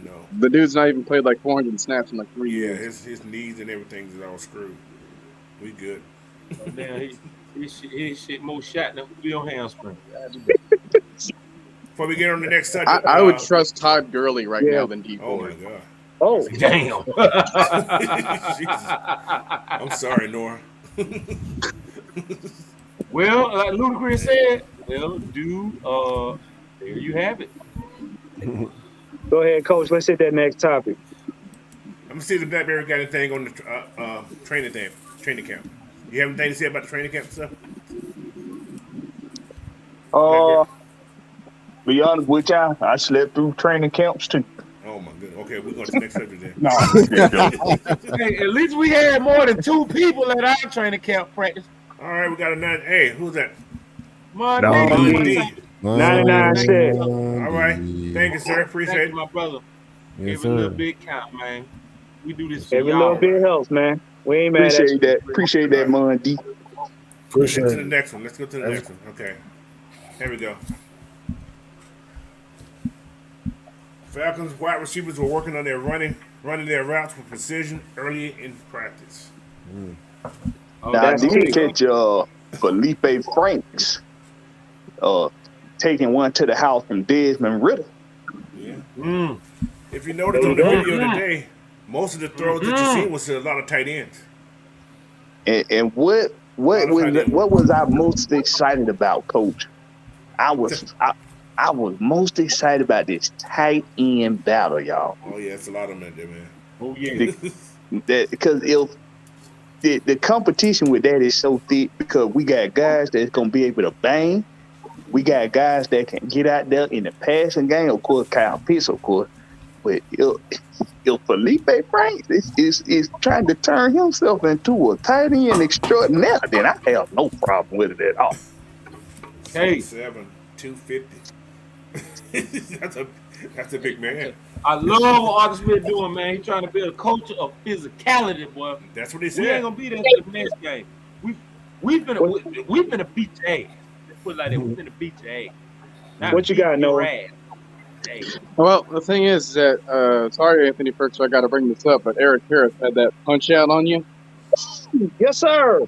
No. The dude's not even played like 400 snaps in like 3 Yeah, years. his knees and everything is all screwed. We good. Oh, damn, his shit more shot than Julio hamstring. Before we get on the next subject, I would trust Todd Gurley right now than D4. Oh my god. Oh, Damn. Jesus. I'm sorry, Nora. Well, like Ludacris said, well, dude, there you have it. go ahead, Coach. Let's hit that next topic. I'm gonna see if the Blackberry got anything on the training camp. You have anything to say about the training camp stuff? Be honest with y'all, I slept through training camps too. Oh my goodness. Okay, we're going to the next subject then. No, Hey, at least we had more than 2 people at our training camp practice. All right, we got a 9. Hey, who's that? Monday. 99 cents. All right. Thank you, sir. Appreciate Thank it. you, my brother. Yes, Every little sir. bit count, man. We do this for Every y'all. little bit helps, man. We ain't mad at appreciate you. that. Appreciate that, Monday. Let's go Appreciate to the it. next one. Let's go to the next one. Okay. Here we go. Falcons wide receivers were working on their running their routes with precision early in practice. Oh, Now I That's did key. catch Felipe Franks taking one to the house from Desmond Ritter. Yeah. If you noticed on the video today, most of the throws that you see was to a lot of tight ends. And what was I most excited about, Coach? I was most excited about this tight end battle, y'all. Oh yeah, it's a lot of them there, man. Oh, yeah. Because the competition with that is so thick because we got guys that's gonna be able to bang. We got guys that can get out there in the passing game, of course, Kyle Pitts, of course. But if Felipe Franks is trying to turn himself into a tight end extraordinaire, then I have no problem with it at all. Hey. 7'7", 250. That's a big man. I love what Arthur Smith doing, man. He's trying to build a culture of physicality, boy. That's what he We said. ain't gonna be there for the next game. We finna beat your ass. Let's put it like that. We finna beat your ass. Not What you beat got, your Noah? ass. Hey. Well, the thing is that, sorry, Anthony Perks, I got to bring this up, but Eric Harris had that punch out on you. Yes, sir.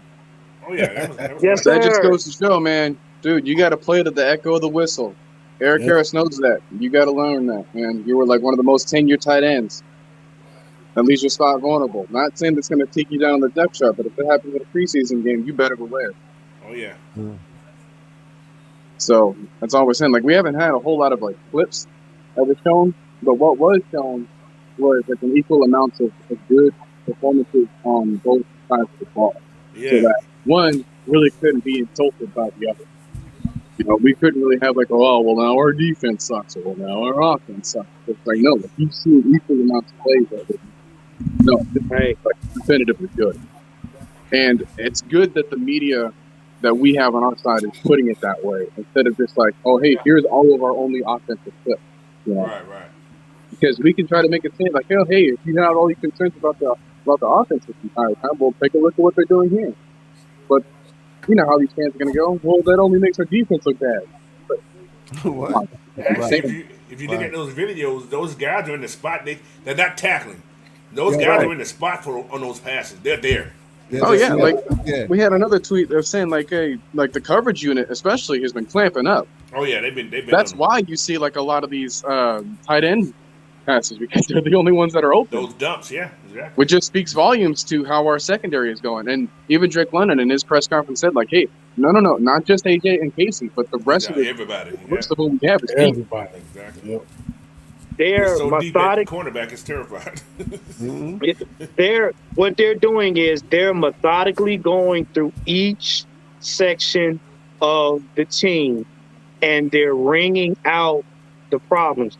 Oh yeah, that was Yes, That sir. just goes to show, man, dude, you got to play to the echo of the whistle. Eric Harris knows that. You got to learn that, man. You were like one of the most tenured tight ends. At least you're spot vulnerable. Not saying that's going to take you down the depth chart, but if it happens in a preseason game, you better beware. Oh yeah. So that's all we're saying. Like, we haven't had a whole lot of like clips that were shown, but what was shown was like an equal amount of good performances on both sides of the ball. Yeah. So that one really couldn't be insulted by the other. You know, we couldn't really have like, oh, well, now our defense sucks, or well, now our offense sucks. It's like, no, if you've seen equal amounts of plays of it, no, it's like definitively good. And it's good that the media that we have on our side is putting it that way instead of just like, oh, hey, here's all of our only offensive clips. You know? Right. Because we can try to make it seem like, oh, hey, if you have all these concerns about the offense this entire time, well, take a look at what they're doing here. But you know how these fans are going to go. Well, that only makes our defense look bad. But, What? Actually, if you look at those videos, those guys are in the spot. They're not tackling. Those guys are in the spot on those passes. They're there. oh yeah, like yeah. we had another tweet of saying like, hey, like the coverage unit especially has been clamping up. Oh yeah, they've been. That's why you see like a lot of these tight end passes because they're the only ones that are open. Those dumps. Yeah, exactly. Which just speaks volumes to how our secondary is going. And even Drake London in his press conference said like, hey, no, not just AJ and Casey, but the rest of everybody. the rest of whom we have is deep. Everybody. Exactly. Yep. They're so deep at methodic. cornerback is terrified. What they're doing is they're methodically going through each section of the team, and they're wringing out the problems.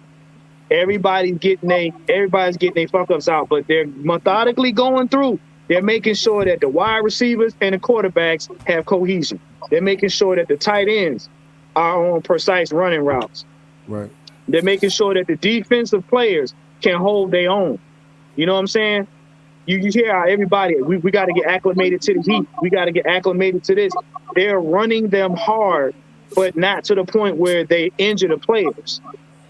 Everybody's getting their fuck ups out, but they're methodically going through They're making sure that the wide receivers and the quarterbacks have cohesion. They're making sure that the tight ends are on precise running routes. Right. They're making sure that the defensive players can hold their own. You know what I'm saying? You hear how everybody, we got to get acclimated to the heat. We got to get acclimated to this. They're running them hard, but not to the point where they injure the players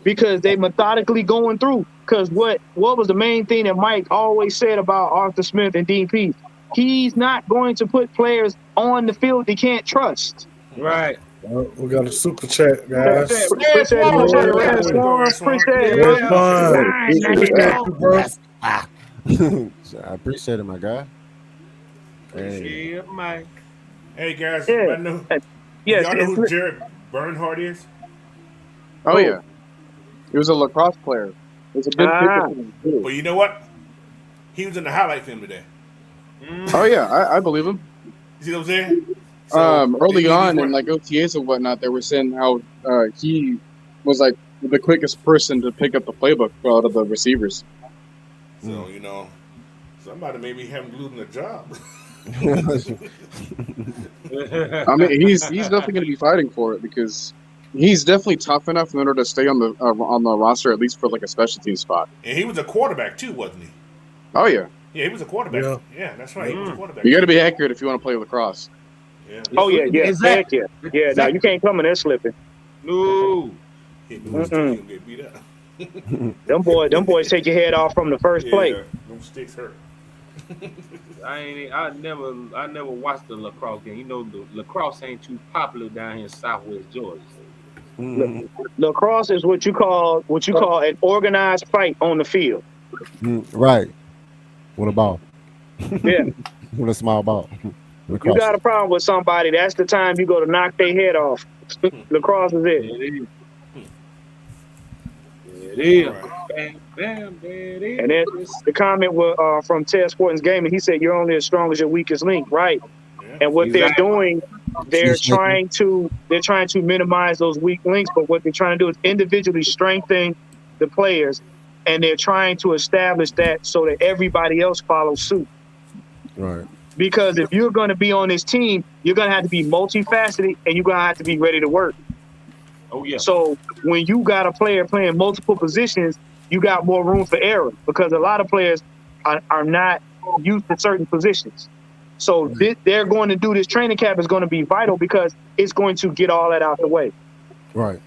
because they methodically going through. Because what was the main thing that Mike always said about Arthur Smith and Dean Pease? He's not going to put players on the field they can't trust. Right. We got a super chat, guys. Appreciate I appreciate it, my guy. Hey. Yeah, Mike. Hey guys, Yeah. I know. Yes, Y'all know who Jared Bernhardt is? Oh yeah, he was a lacrosse player. It was a good pick. Well, you know what? He was in the highlight film today. Oh yeah, I believe him. You see what I'm saying? So, Early on in like OTAs and whatnot, they were saying how he was like the quickest person to pick up the playbook out of the receivers. So somebody maybe having losing a job. I mean, he's definitely going to be fighting for it because he's definitely tough enough in order to stay on the roster at least for like a special team spot. And he was a quarterback too, wasn't he? Oh yeah. Yeah, he was a quarterback. Yeah, yeah that's right. He was a quarterback. You got to be accurate if you want to play lacrosse. Yeah. Oh yeah, Exactly. yeah. Now you can't come in there slipping. No. He'll get beat up. Them boys take your head off from the first play. Them sticks hurt. I never watched the lacrosse game. You know, the lacrosse ain't too popular down here in Southwest Georgia. Lacrosse is what you call an organized fight on the field. Right. With a ball. Yeah. With a small ball. You got a problem with somebody, that's the time you go to knock their head off. Lacrosse is it. It is. Right. Bam, bam, there it is. And then the comment was from Ted Sporting's Gaming. He said, "You're only as strong as your weakest link." Right. Yeah. And what they're Exactly. doing, they're trying to minimize those weak links. But what they're trying to do is individually strengthen the players, and they're trying to establish that so that everybody else follows suit. Right. Because if you're going to be on this team, you're going to have to be multifaceted, and you're going to have to be ready to work. Oh yeah. So when you got a player playing multiple positions, you got more room for error because a lot of players are not used to certain positions. So they're going to do this training camp is going to be vital because it's going to get all that out the way. Right.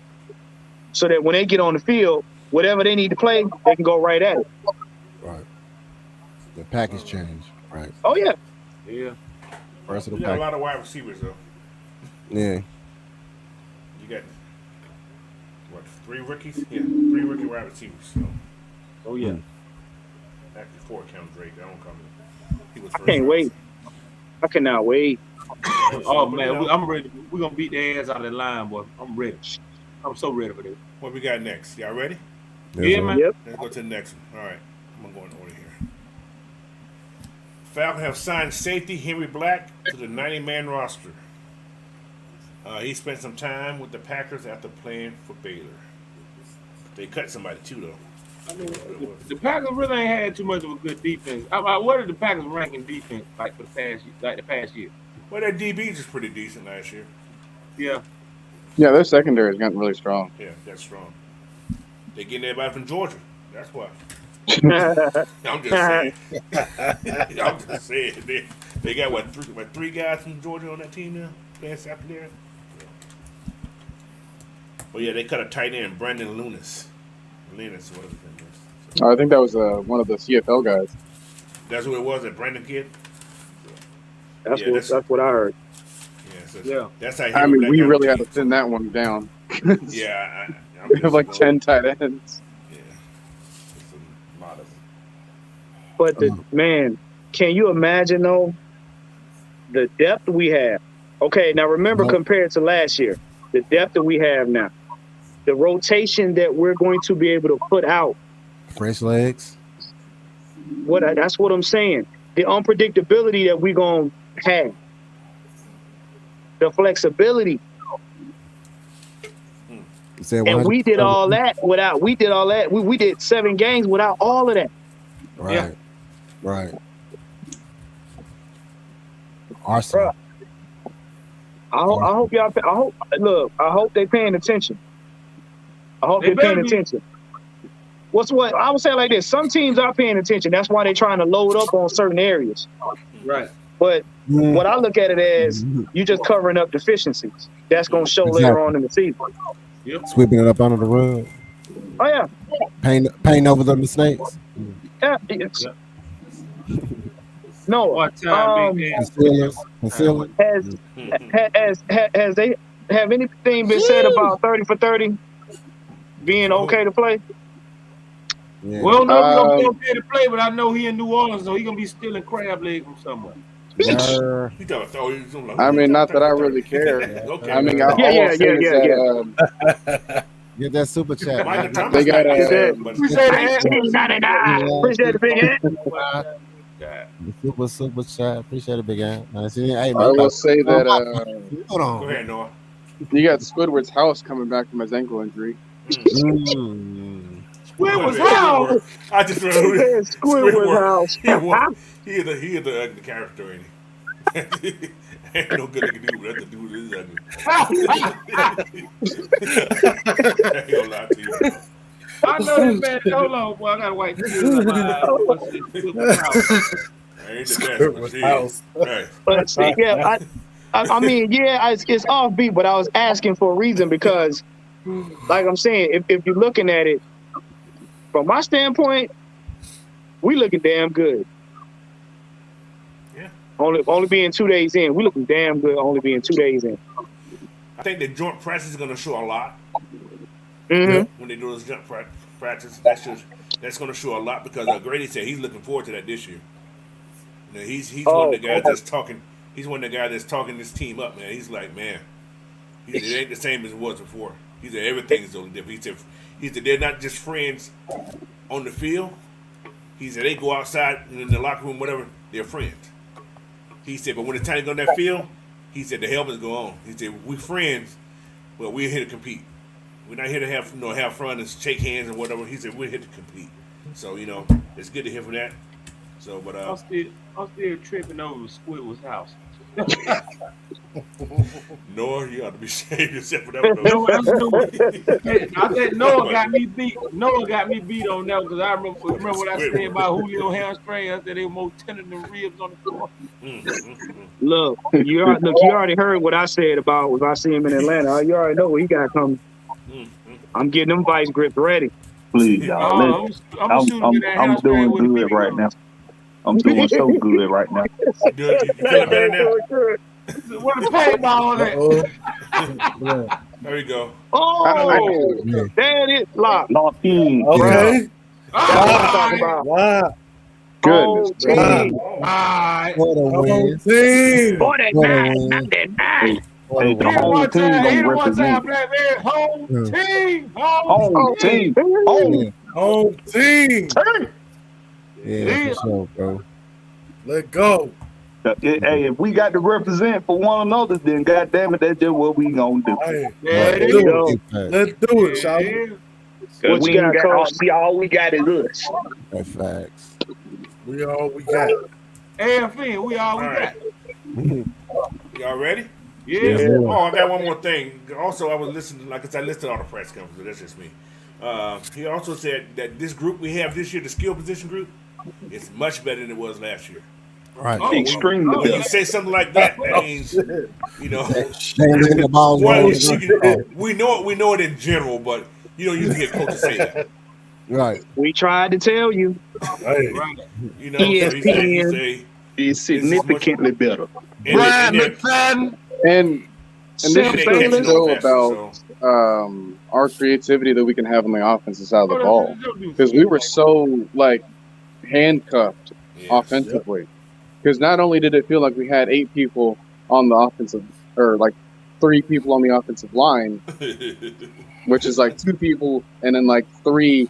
So that when they get on the field, whatever they need to play, they can go right at it. Right. The package change. Right. Oh, yeah. Yeah. Versatile You got a package. lot of wide receivers though. Yeah. You got what? 3 rookies? Yeah, 3 rookie wide receivers. So Oh yeah. actually 4 count Drake. I don't come in. He was I can't wait. I cannot wait. Oh man, I'm ready. We're gonna beat their ass out of the line, boy. I'm ready. I'm so ready for this. What we got next? Y'all ready? Yeah, man. Yep. Let's go to the next one. All right, I'm gonna go in order here. Falcons have signed safety Henry Black to the 90-man roster. He spent some time with the Packers after playing for Baylor. They cut somebody too, though. I mean, the Packers really ain't had too much of a good defense. What are the Packers ranking defense like for the past year? Well, their DBs is pretty decent last year. Yeah. Yeah, their secondary has gotten really strong. Yeah, that's strong. They getting everybody from Georgia. That's why. I'm just saying. I'm just saying. They got what 3 guys from Georgia on that team now playing secondary. Well, yeah, they cut a tight end, Brandon Lunas. Whatever his name is. So I think that was one of the CFL guys. that's who it was, that Brandon kid. That's what I heard. Yeah, so Yeah. that's how. I mean, we really had to thin that one down. Yeah, I'm We have like 10 tight ends. Yeah, it's a lot of. But man, can you imagine though the depth we have? Okay, now remember compared to last year, the depth that we have now, the rotation that we're going to be able to put out. Fresh legs. That's what I'm saying. The unpredictability that we're gonna have, the flexibility, and we did all that without. We did all that. We did 7 games without all of that. Right. Yeah. Right. Arsenal. I hope y'all. I hope they paying attention. I hope they're paying attention. What I would say like this: some teams are paying attention. That's why they're trying to load up on certain areas. Right. But what I look at it as, you just covering up deficiencies. That's going to show later on in the season. Yep. Sweeping it up under the rug. Oh yeah. Painting over the mistakes. Yeah. No. Concealing. Has they have anything been said about 30 for 30 being okay to play? Yeah. Well, no, he's gonna be okay to play, but I know he in New Orleans, so he's gonna be stealing crab leg from somewhere. I mean, not that I really care. Okay. I mean, all I'm saying is that get that super chat. They got appreciate it, big hand. The super chat. Appreciate it, big hand. I will say that. Hold on. Go ahead, Noah. You got Squidward's house coming back from his ankle injury. Squidward's house. I just remember Squidward's house. He is the ugly character, ain't he? Ain't no good looking dude, but that dude is ugly. I ain't gonna lie to you. I know this man. Hold on, boy. I got a white tears in my eyes. Ain't the best. Right. But see, yeah, I mean, yeah, it's offbeat, but I was asking for a reason because, like I'm saying, if you're looking at it from my standpoint, we looking damn good. Yeah. Only being 2 days in, we looking damn good. Only being 2 days in. I think the joint practice is going to show a lot. Mm-hmm. When they do those joint practice, that's going to show a lot because Grady said he's looking forward to that this year. You know, he's one of the guys that's talking. He's one of the guys that's talking this team up, man. He's like, man, it ain't the same as it was before. He said everything is totally different. He said they're not just friends on the field. He said they go outside in the locker room, whatever, they're friends. He said, but when it's time to go on that field, he said the helmets go on. He said we friends, but we're here to compete. We're not here to have fun and shake hands and whatever. He said we're here to compete. So it's good to hear from that. So, but I'm still tripping over Squidward's house. Noah, you ought to be ashamed yourself for that. I said Noah got me beat. Noah got me beat on that because I remember what I said about Julio hamstring. I said they were more tender than ribs on the floor. Look, you already heard what I said about if I see him in Atlanta. You already know what he got coming. I'm getting them vice grips ready. Please, y'all. I'm doing good right now. I'm doing so good right now. You feeling better now? What a paintball on that. There you go. Oh, there it is. Locked in. Okay. Wow. Goodness. What a win. Team. 49-99. Hey, the whole team gonna represent. Home team. Home team. Yeah, for sure, bro. Let go. Hey, if we got to represent for one another, then goddamn it, that's just what we gonna do. Hey, There you go. let's do it, shall we? What you got, Coach? All we got is us. That's facts. We all we got. AFN, we all we got. Y'all ready? Yeah. Oh, I got one more thing. Also, I was listening, like I said, I listened to all the press conferences. That's just me. He also said that this group we have this year, the skill position group, is much better than it was last year. Right. Extremely When you say something like that, that means, They leave the ball we know it in general, but you don't usually hear coaches say that. Right. We tried to tell you. Hey. You know, so he say is significantly better. Brian McFadden. And this They catch is it still on faster, about our creativity that we can have on the offensive side of the ball. Because we were so, handcuffed offensively. Because not only did it feel like we had 8 people on the offensive, or 3 people on the offensive line, which is 2 people, and then 3,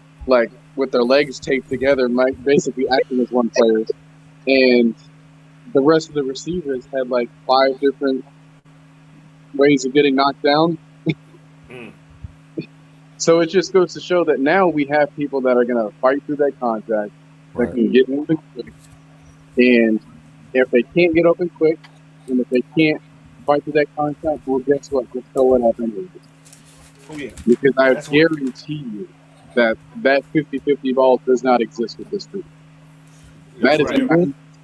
with their legs taped together, basically acting as one player. And the rest of the receivers had 5 different ways of getting knocked down. So it just goes to show that now we have people that are going to fight through that contact, that can get moving quick. And if they can't get open quick, And if they can't fight through that contact, well, guess what? Just throw it up anyway. Oh yeah. Because I That's what- guarantee you that 50-50 ball does not exist with this group. That is right. a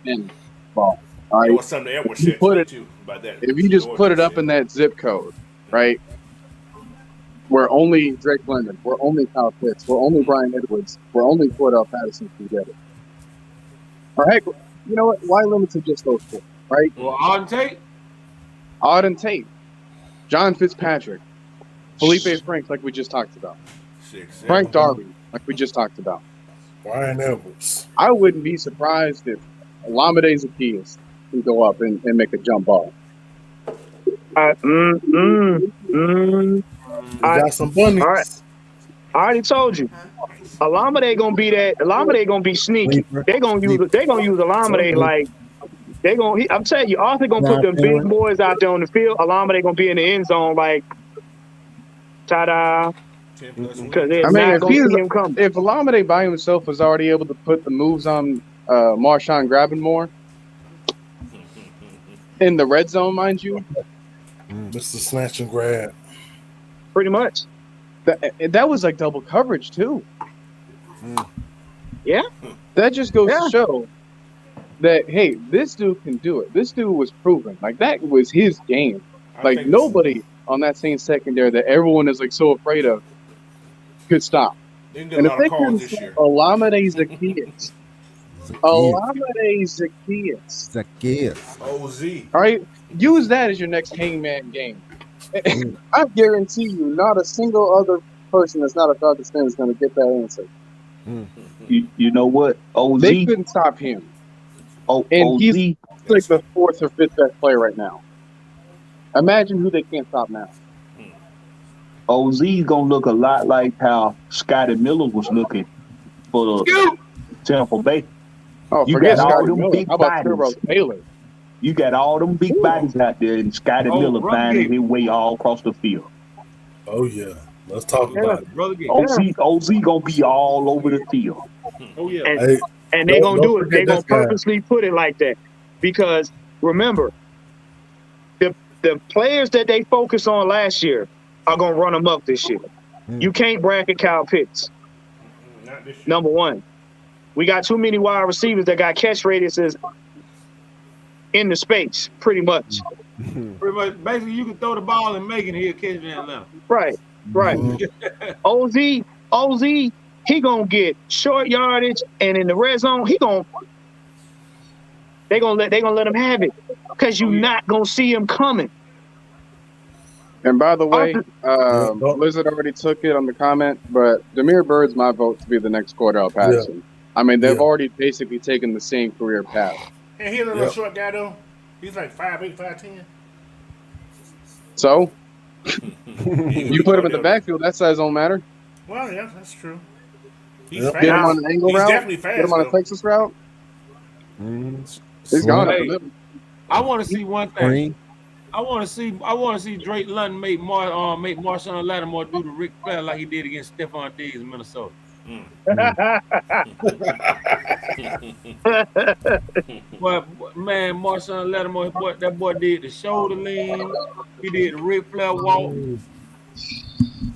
9-10 ball. All That right. was something Edward You said put today, it- too about that. If you just put it up in that zip code, right? We're only Drake London. We're only Kyle Pitts. We're only Brian Edwards. We're only Cordell Patterson together. Or heck, you know what? Why limit to just those four, right? Well, on tape. Auden Tate, John Fitzpatrick, Felipe Franks, like we just talked about. 6, Frank Darby, like we just talked about. Brian Edwards. I wouldn't be surprised if Olamide Zaccheaus can go up and make a jump ball. We got some bunnies. All right. I already told you. Olamide gonna be that. Olamide gonna be sneaky. They gonna use Olamide like they gonna. I'm telling you, Arthur gonna put them big boys out there on the field. Olamide gonna be in the end zone like, ta-da. 10 plus wins. Because they're I mean, not if gonna he's- see him coming. If Olamide by himself was already able to put the moves on Marshawn grabbing more in the red zone, mind you, Mr. Snatch and Grab. Pretty much. that was like double coverage too. Yeah. That just goes Yeah. to show that, hey, this dude can do it. This dude was proven. Like, that was his game. I Like, think nobody on that same secondary that everyone is like so afraid of could stop. They can get And a if lot they of calls can this year. Olamide Zaccheaus, Olamide Zaccheaus, OZ. all right, use that as your next hangman game. I guarantee you, not a single other person that's not a Falcons fan is going to get that answer. You know what? OZ, They couldn't stop him. And OZ, he's like the fourth or fifth best player right now. Imagine who they can't stop now. OZ gonna look a lot like how Scotty Miller was looking for the Tampa Bay. Oh, You forget got all Scotty them Miller. big How about bodies. Turbo Taylor? You got all them big bodies out there, and Scotty Oh, Miller run finding game. his way all across the field. Oh, yeah. Let's talk about it. Brother Gay. OZ gonna be all over the field. Oh yeah. And- Hey, And they're Don't- gonna don't do it. forget They're gonna this guy. purposely put it like that. Because remember, the players that they focused on last year are gonna run them up this year. You can't bracket Kyle Pitts. Not this year. Number one. We got too many wide receivers that got catch radiuses in the space, pretty much. Pretty much, basically, you can throw the ball and make it. He'll catch it in Atlanta. Right. OZ, he gonna get short yardage, and in the red zone, they gonna let him have it because you're not gonna see him coming. And by the way, Yeah. Blizzard already took it on the comment, but Damiere Bird's my vote to be the next Cordell Patterson. I mean, they've Yeah. already basically taken the same career path. And he's a little Yep. short guy, though. He's like 5'8", 5'10". So, you put him in the backfield, that size don't matter. Well, yeah, that's true. He's Yep. fast. Get him on an angle He's route, definitely fast, get him on a though. Texas route, he's Swing. gone. Hey. I want to see one thing. Green. I want to see Drake London make Marshawn Lattimore do the Ric Flair like he did against Stephon Diggs in Minnesota. But man, Marshawn Lattimore, that boy did the shoulder lean. He did the Ric Flair walk.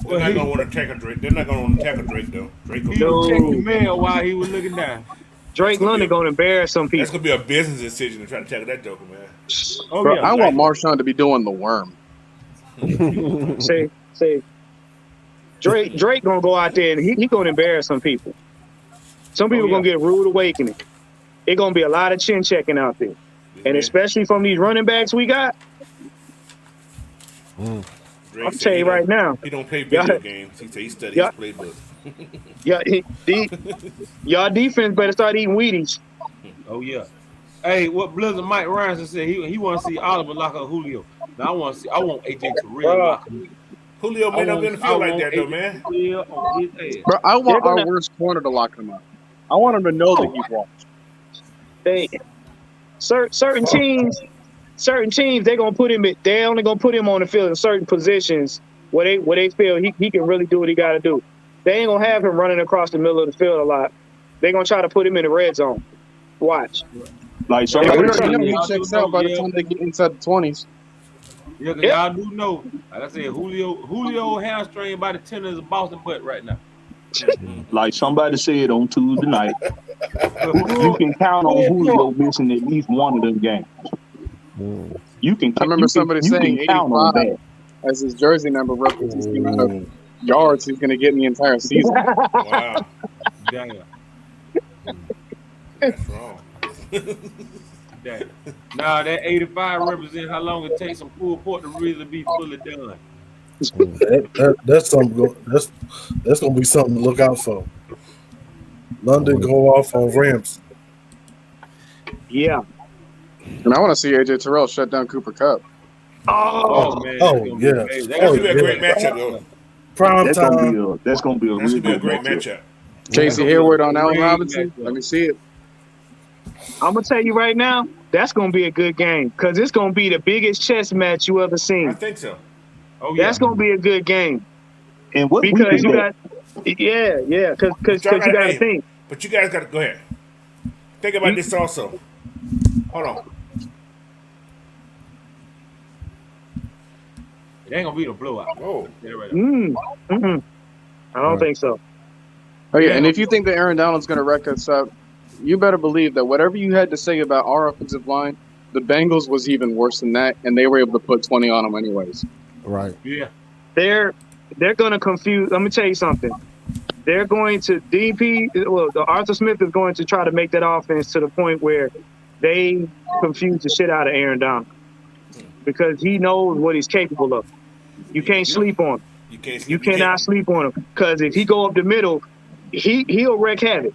They're not gonna want to tackle Drake. They're not gonna want to tackle Drake though. Drake gonna He was be, checking the mail while he was looking down. Drake London gonna embarrass some that's people. gonna be a business decision to try to tackle that joker, man. Oh Bro, yeah, I want Marshawn to be doing the worm. Say, Drake gonna go out there and he gonna embarrass some people. Some people yeah. gonna get a rude awakening. It's gonna be a lot of chin checking out there, and especially from these running backs we got. Drake I'm said telling you he right don't- now. he don't play video Yeah. games. He said he studies Yeah. playbook. Y'all defense better start eating Wheaties. oh yeah. Hey, what Blizzard Mike Ryan said he want to see Oliver lock up Julio. Now I want AJ Terrell lock up. Julio may not be in the field like that though, man. Terrell on his ass. Bro, I want They're our gonna- worst corner to lock him up. I want him to know that he's watched. Certain teams they gonna put him. They only gonna put him on the field in certain positions where they feel he can really do what he got to do. They ain't gonna have him running across the middle of the field a lot. They gonna try to put him in the red zone. Watch. Like Yeah, Yeah, somebody we but already know he y'all do checks out by the know, time they get inside the 20s. yeah, 'cause Yeah. y'all do know. Like I said, Julio hamstring by the tendons of Boston butt right now. like somebody said on Tuesday night, But you can count on full Julio point. missing at least one of them games. Mm. You can I remember somebody you saying can count on 85 that. as his jersey number references the amount of Ooh. yards he's going to get in the entire season. Wow, Damn. that's wrong. Damn. Now that 85 represents how long it takes some full port to really be fully done. That's something. That's gonna be something to look out for. London go off on ramps. Yeah. And I want to see AJ Terrell shut down Cooper Cup. Oh man, oh, that's gonna be yeah. amazing. That's gonna be a yeah. great matchup, though. Prime That's time. gonna be a That's real gonna be a good great matchup. matchup. Casey gonna be Hayward a on Allen great Robinson. matchup. Let me see it. I'm gonna tell you right now, that's gonna be a good game because it's gonna be the biggest chess match you ever I seen. think so. Oh yeah. That's gonna be a good game And what week because is you that? got, because Y'all you got to hey, think. but you guys got to go ahead. Think about this also. Hold on. It ain't gonna be the blowout. Whoa. Yeah, right there. I don't think so. Oh, yeah. And if you think that Aaron Donald's going to wreck us up, you better believe that whatever you had to say about our offensive line, the Bengals was even worse than that, and they were able to put 20 on them anyways. Right. Yeah. They're gonna confuse. Let me tell you something. They're going to the Arthur Smith is going to try to make that offense to the point where they confuse the shit out of Aaron Donald because he knows what he's capable of. You can't sleep on him. You cannot sleep on him because if he go up the middle, he'll wreak havoc.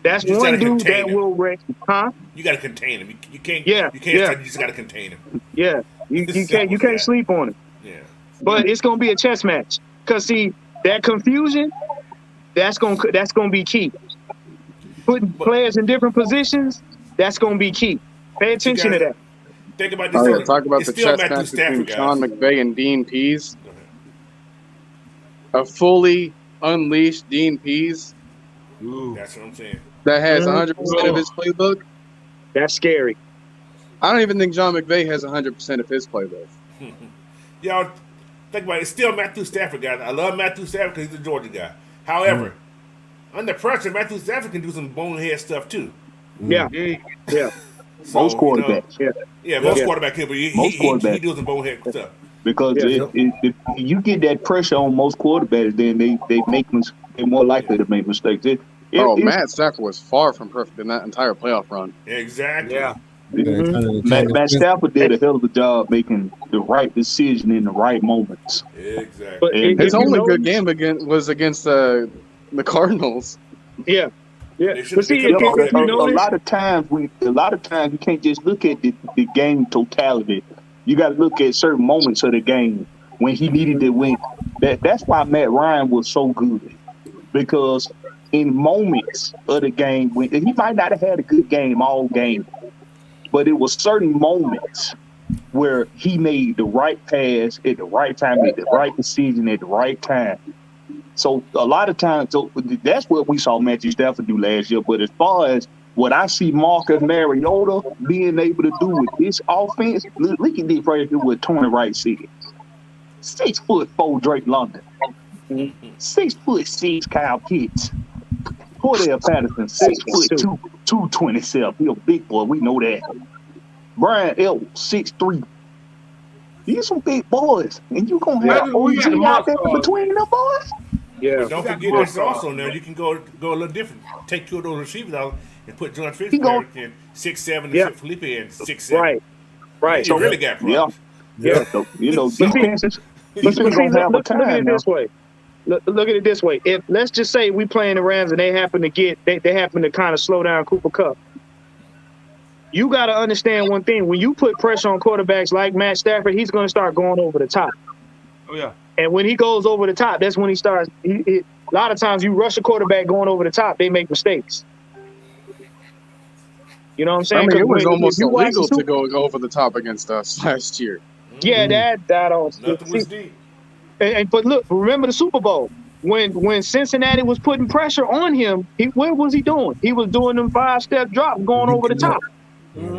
That's You just one gotta dude contain that him. will wreck. Huh? You got to contain him. You can't. Yeah, You can't. yeah. Start, you just got to contain him. Yeah. You Simple as can't that. sleep on him. Yeah. But it's gonna be a chess match. Cause see, that confusion, that's gonna be key. Putting players in different positions, that's gonna be key. Pay attention to that. Think about this. Oh, yeah. Talk about It's the still chess Matthew match between Stafford, Sean guys. McVay and Dean Pease. Go ahead. A fully unleashed Dean Pease Ooh. That's what I'm saying. that has 100% of his playbook. That's scary. I don't even think John McVay has 100% of his playbook. Y'all think about it. It's still Matthew Stafford, guys. I love Matthew Stafford because he's a Georgia guy. However, under pressure, Matthew Stafford can do some bonehead stuff too. Yeah. Yeah. Yeah. So, Most quarterbacks. Yeah, most Yeah. quarterbacks can, but he quarterbacks. does some bonehead stuff. Because Yeah. if you get that pressure on most quarterbacks, then they're more likely to make mistakes. Matt Stafford was far from perfect in that entire playoff run. Exactly. Yeah. Matt Stafford did a hell of a job making the right decision in the right moments. Exactly. But And His if you only notice- good game was against the Cardinals. Yeah. Yeah. They should- But see, they if could- you A notice, lot of times you can't just look at the game totality. You got to look at certain moments of the game when he needed to win. That's why Matt Ryan was so good, because in moments of the game when he might not have had a good game all game, but it was certain moments where he made the right pass at the right time, made the right decision at the right time. So a lot of times, that's what we saw Matthew Stafford do last year. But as far as what I see Marcus Mariota being able to do with this offense, look at this right here with Tony Wright said. 6'4" Drake London. 6'6" Kyle Pitts. Cordell Patterson, 6'2", 227. He a big boy, we know that. Brian Elwell, 6'3". These some big boys, and you gonna have OG out there between them boys. yeah. But don't forget this also now. You can go a little different. Take two of those receivers out and put John He Fitzpatrick in 6'7" Yeah. and Felipe in 6'7". Right. You really got problems. Yeah. So, defenses But see, gonna have a look at time it now. this way. Look at it this way. If let's just say we playing the Rams and they happen to kind of slow down Cooper Kupp. You got to understand one thing. When you put pressure on quarterbacks like Matt Stafford, he's going to start going over the top. Oh yeah. And when he goes over the top, that's when he starts. A lot of times you rush a quarterback going over the top, they make mistakes. You know what I'm saying? I mean, 'Cause it was when almost you watch the illegal to Super- go over the top against us last year. Yeah, that don't. Nothing was deep. But look, remember the Super Bowl when Cincinnati was putting pressure on him. What was he doing? He was doing them 5-step drops, going over the top.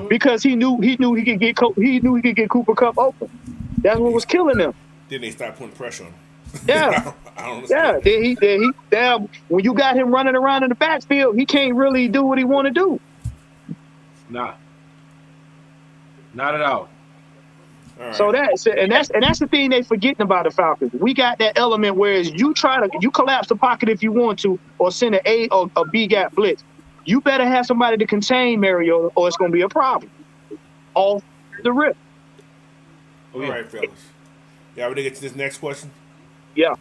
because he knew he could get Cooper Kupp open. That's what was killing him. Then they start putting pressure on him. Yeah. I don't Yeah, understand. then when you got him running around in the backfield, he can't really do what he want to do. Nah. Not at all. All right. So that's the thing they forgetting about the Falcons. We got that element where you collapse the pocket if you want to, or send an A or a B gap blitz. You better have somebody to contain Mariota, or it's going to be a problem. Off the rip. All right, fellas. Y'all ready to get to this next question? Yeah. All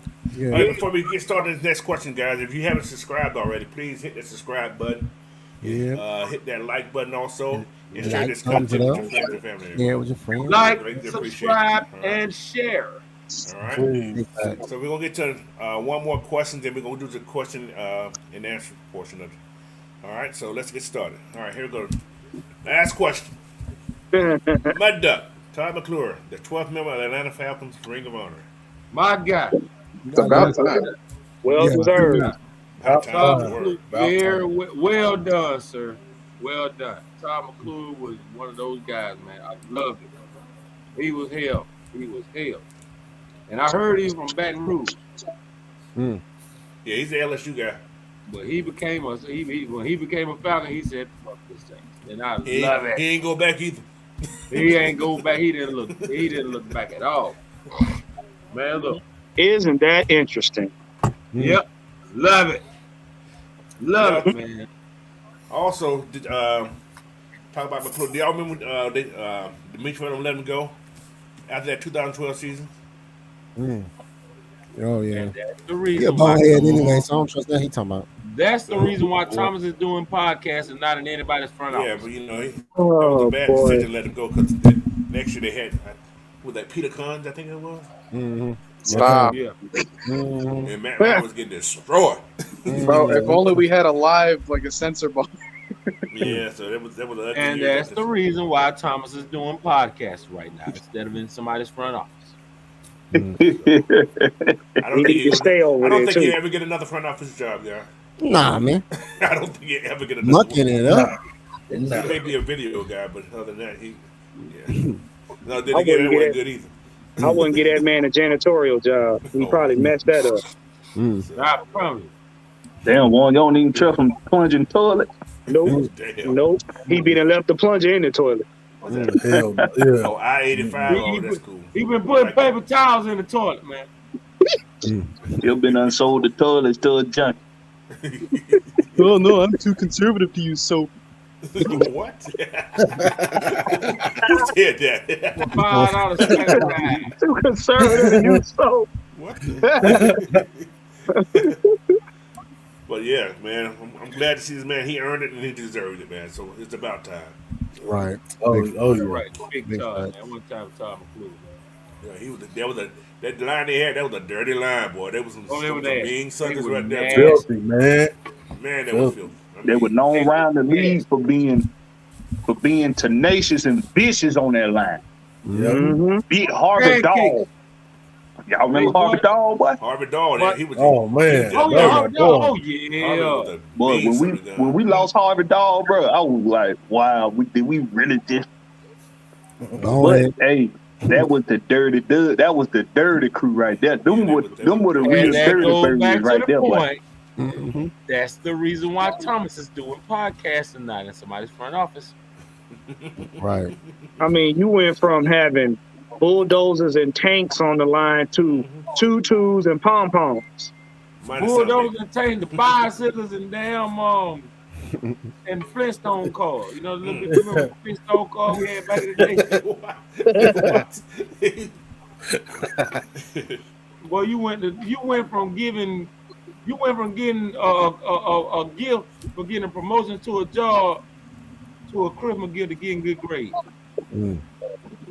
right, before we get started with this next question, guys, if you haven't subscribed already, please hit the subscribe button. Yeah. Hit that like button also. And share Like, this thumbs content it with up. your friends and family. Yeah, with your friends. Like, Greatly appreciate it. subscribe, All right. and share. All right. Cool. So we're gonna get to one more question, then we're gonna do the question and answer portion of it. All right. So let's get started. All right. Here we go. Last question. Mud Duck, Todd McClure, the 12th member of the Atlanta Falcons Ring of Honor. My guy. It's about time. Well deserved. How Todd time McClure, very well done, sir. Well done. Todd McClure was one of those guys, man. I loved him. He was hell. And I heard he was from Baton Rouge, Yeah, he's the LSU guy. but he became when he became a Falcon. He said, "Fuck this thing," and I He love it. ain't go back either. He ain't go back. He didn't look back at all. Man, look. Isn't that interesting? Yep. Love it. Love it, man. Also, talk about McClure. Do y'all remember the Mitchell let him go after that 2012 season? Oh yeah. And that's the He a reason bald why. head anyway, so I don't trust that he talking about. That's the reason why Thomas is doing podcasts and not in anybody's front Yeah, office. but you know, that Oh, was a bad boy. decision to let him go because next year they had was that Peter Cons, I think it was, Stop. Yeah. and Matt Ryan was getting destroyed. Bro, if only we had a live, like a censor bar. Yeah, so that was an ugly And year. that's the reason why Thomas is doing podcasts right now instead of in somebody's front office. I don't He think need to stay over I don't there, think he'll too. ever get another front office job, yeah. Nah, man. I don't think he'll ever get another Mucking it up. He may be a video guy, but other than that, no, I didn't get wouldn't that get way it. good either. I wouldn't get that man a janitorial job. He probably messed that up. I promise you. Damn, boy, you don't even trust him plunging toilet. Nope. Damn. Nope. He be done left the plunger in the toilet. Hell, yeah. Oh, I-85. Oh, that's cool. He been putting paper towels in the toilet, man. You've been unsold the toilets to a junkie. Oh no, I'm too conservative to use soap. What? Who said that? $5 satisfied. Too conservative to use soap. What? But yeah, man, I'm glad to see this man. He earned it and he deserved it, man. So it's about time. Right. Oh yeah. Right, big Big Todd, facts. man. One time Todd McClure. Yeah, that line they had. That was a dirty line, boy. There was some, Oh, they were some nasty. mean suckers They were right there. nasty. Filthy, man. Man, that was filthy. I They mean, were known around the league for being tenacious and vicious on that line. Mm-hmm. Beat Harvard Pancake. Dog. Y'all remember Wait, what? Harvard Dog, boy? Harvey Dahl, What? he was. Oh man. Oh, That yeah. was Oh, Harvey yeah. was a Boy, beast when of the gun. we lost Harvard Dog, bro, I was like, wow, did we really just? Go But ahead. hey, that was the dirty dude. That was the dirty crew right there. Them Yeah, were that the was- real And that dirty goes birds back right to there, the boy. point. Mhm. That's the reason why Thomas is doing podcasts and not in somebody's front office. Right. I mean, you went from having bulldozers and tanks on the line to tutus and pom-poms. Minus Bulldozer and tank, the bicycles and damn and Flintstone car. You know, the little bit remember the Flintstone car we had back in the day. something. Well, you went from getting a gift for getting a promotion to a job to a Christmas gift to getting good grades.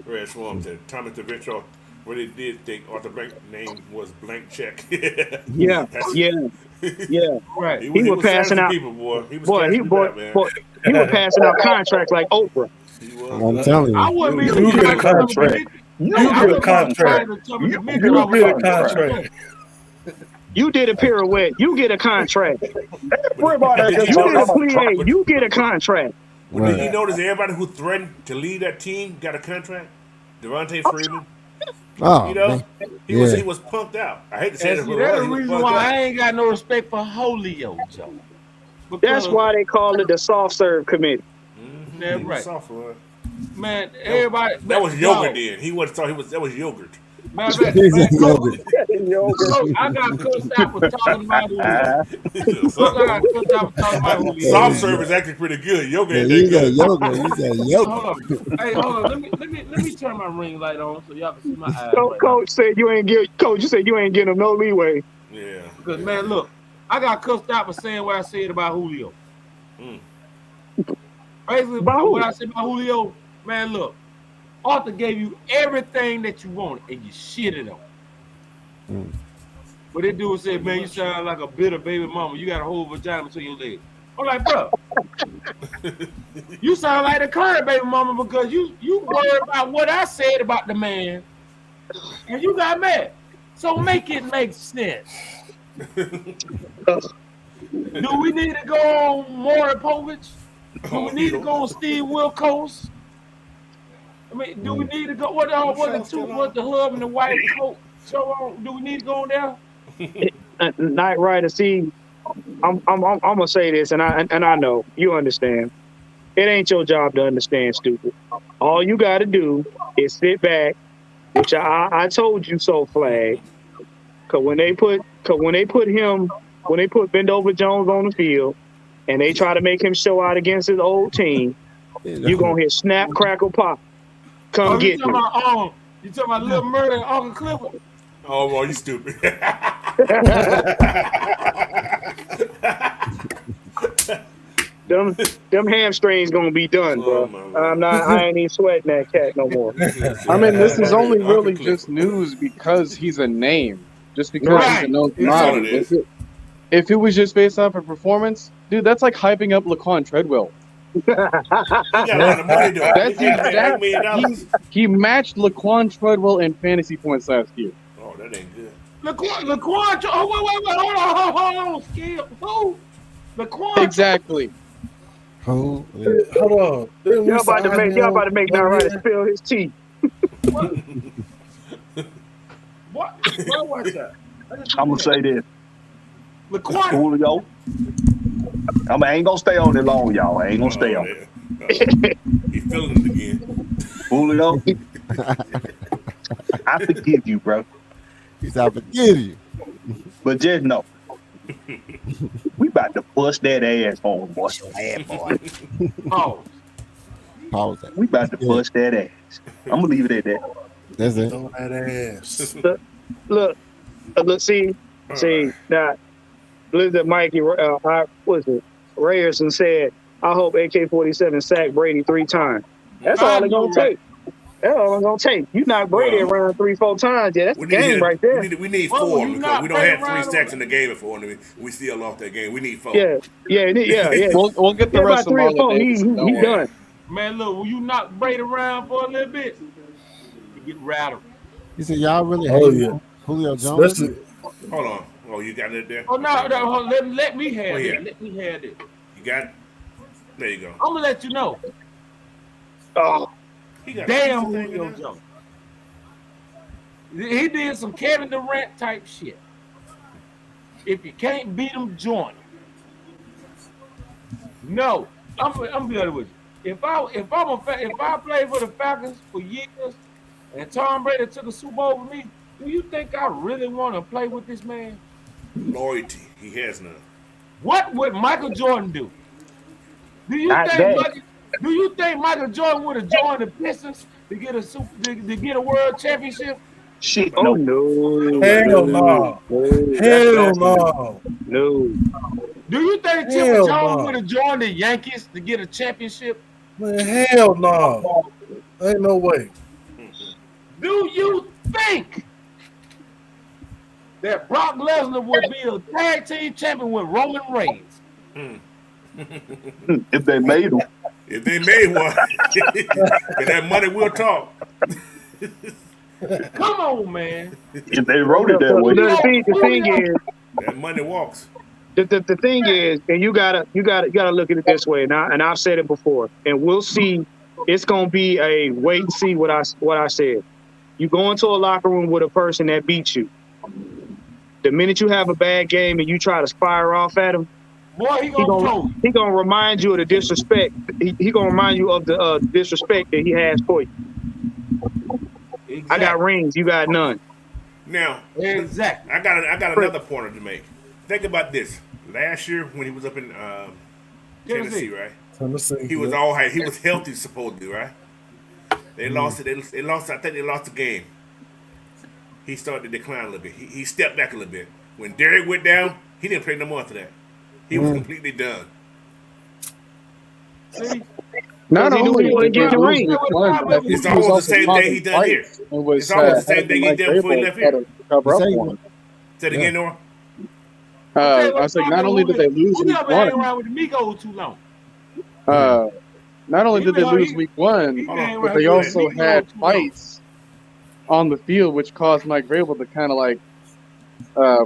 Red Swarm said Thomas DeVitro really did think Arthur Blank's name was Blank Check. Yeah, That's- yeah, yeah. Right. He was was passing passing out- people, boy. He was Boy, cashing he it boy, out, man. boy, he was passing out contracts like Oprah. He was. I'm telling I you. wouldn't be You get a contract. You get a contract. You get a contract. You did a pirouette. You get a contract. Worry about that. You did a plie. You get a contract. Well, did you notice everybody who threatened to leave that team got a contract? Devontae Freeman. Oh, You know, man. he was punked out. I hate to say And that, see, but that's the he was reason punked why out. I ain't got no respect for Julio, Joe. That's why they call it the soft serve committee. That's He was right. soft for it. Man, everybody. That was yogurt then. He wasn't thought he was that was yogurt. Man, Yogurt. Coach, I got cussed out for talking about Julio. Coach, I got cussed out for talking about Julio. Soft serve is actually pretty good. Yogurt ain't You that said good. yogurt. You said Hold yogurt. on. Hey, hold on. Let me turn my ring light on so y'all can see my eyes. Coach said you ain't getting him no leeway. Yeah. Because man, look, I got cussed out for saying what I said about Julio. Basically, what I said about Julio, man, look, Arthur gave you everything that you wanted and you shitted on. But that dude said, man, you sound like a bitter baby mama. You got a whole vagina between your legs. I'm like, bro, you sound like the current baby mama because you worried about what I said about the man and you got mad. So make it make sense. Do we need to go on Maury Povich? Do we need to go on Steve Wilkos? I mean, do we need to go? What the hub and the white coat show on? Do we need to go on there? Night Rider, see, I'm gonna say this, and I know you understand. It ain't your job to understand, stupid. All you got to do is sit back, which I told you so, flag. Cause when they put Bend Over Jones on the field, and they try to make him show out against his old team, you gonna hear snap, crackle, pop. Come get me. You talking about Lil Murder and Uncle Clifford? Oh, boy, you stupid. Them hamstrings gonna be done, bro. I ain't even sweating that cat no more. I mean, this is only really just news because he's a name. Just because he's a known commodity. If it was just based off of performance, dude, that's like hyping up Laquan Treadwell. He got a lot of money, though. That's he matched Laquan Treadwell in fantasy points last year. Oh, that ain't good. Laquan, oh, wait, hold on, Skip. Who? Laquan. Exactly. Who? Hold on. Y'all about to make Night Rider spill his tea. What was that? I'm gonna say this. Laquan. Julio. I ain't gonna stay on it long, y'all. I ain't gonna stay on it. He's feeling it again. Julio, I forgive you, bro. He said, I forgive you. But just know, we about to bust that ass on, boy. Oh. Pause that. We about to bust that ass. I'm gonna leave it at that. That's it. Throw that ass. Look, see, now, listen, Mikey, what's it? Rayerson said, I hope AK-47 sacked Brady 3 times. That's all it's going to take. That's all it's going to take. You knock Brady around 3-4 times, yeah, that's the game right there. We need 4 because we don't have 3 sacks in the game before. We still lost that game. We need 4. Yeah. We'll get the rest of about 3 or 4, Davis. he done. Man, look, will you knock Brady around for a little bit? You get rattled. He said, y'all really Oh, hate yeah. Julio Jones? Hold on. Oh, you got it there? Oh, no, let me have it. Let me have it. You got it? There you go. I'm going to let you know. Oh, damn Julio Jones. He did some Kevin Durant type shit. If you can't beat him, join him. No, I'm be honest with you. If I played for the Falcons for years and Tom Brady took a Super Bowl with me, do you think I really want to play with this man? Loyalty. He has none. What would Michael Jordan do? Do you think Michael Jordan would have joined the Pistons to get a world championship? Shit, oh no. Hell no. Hell no. No. Do you think Tim Jones would have joined the Yankees to get a championship? Man, hell no. Ain't no way. Do you think that Brock Lesnar would be a tag team champion with Roman Reigns? If they made them. If they made one, and that money will talk. Come on, man. If they wrote it that way. The thing is, that money walks. The thing is, and you gotta look at it this way, and I've said it before, and we'll see. It's gonna be a wait and see what I said. You go into a locker room with a person that beats you. The minute you have a bad game and you try to fire off at him, boy, he gonna remind you of the disrespect. He gonna remind you of the disrespect that he has for you. Exactly. I got rings, you got none. Now, exactly. I got another pointer to make. Think about this. Last year when he was up in Tennessee, right? Tennessee. He was all right. He was healthy, supposedly, right? They lost it. They lost. I think they lost the game. He started to decline a little bit. He stepped back a little bit. When Darrion went down, he didn't play no more after that. He was completely done. See? Not only he wouldn't get the ring. It's almost the same thing he done here. It's almost the same thing he done before he left here. Say it again, Nora. I was like, not only did they lose week hang one, around with the Migos too long. not only did they lose week one, but they also had fights on the field, which caused Mike Vrabel to kind of like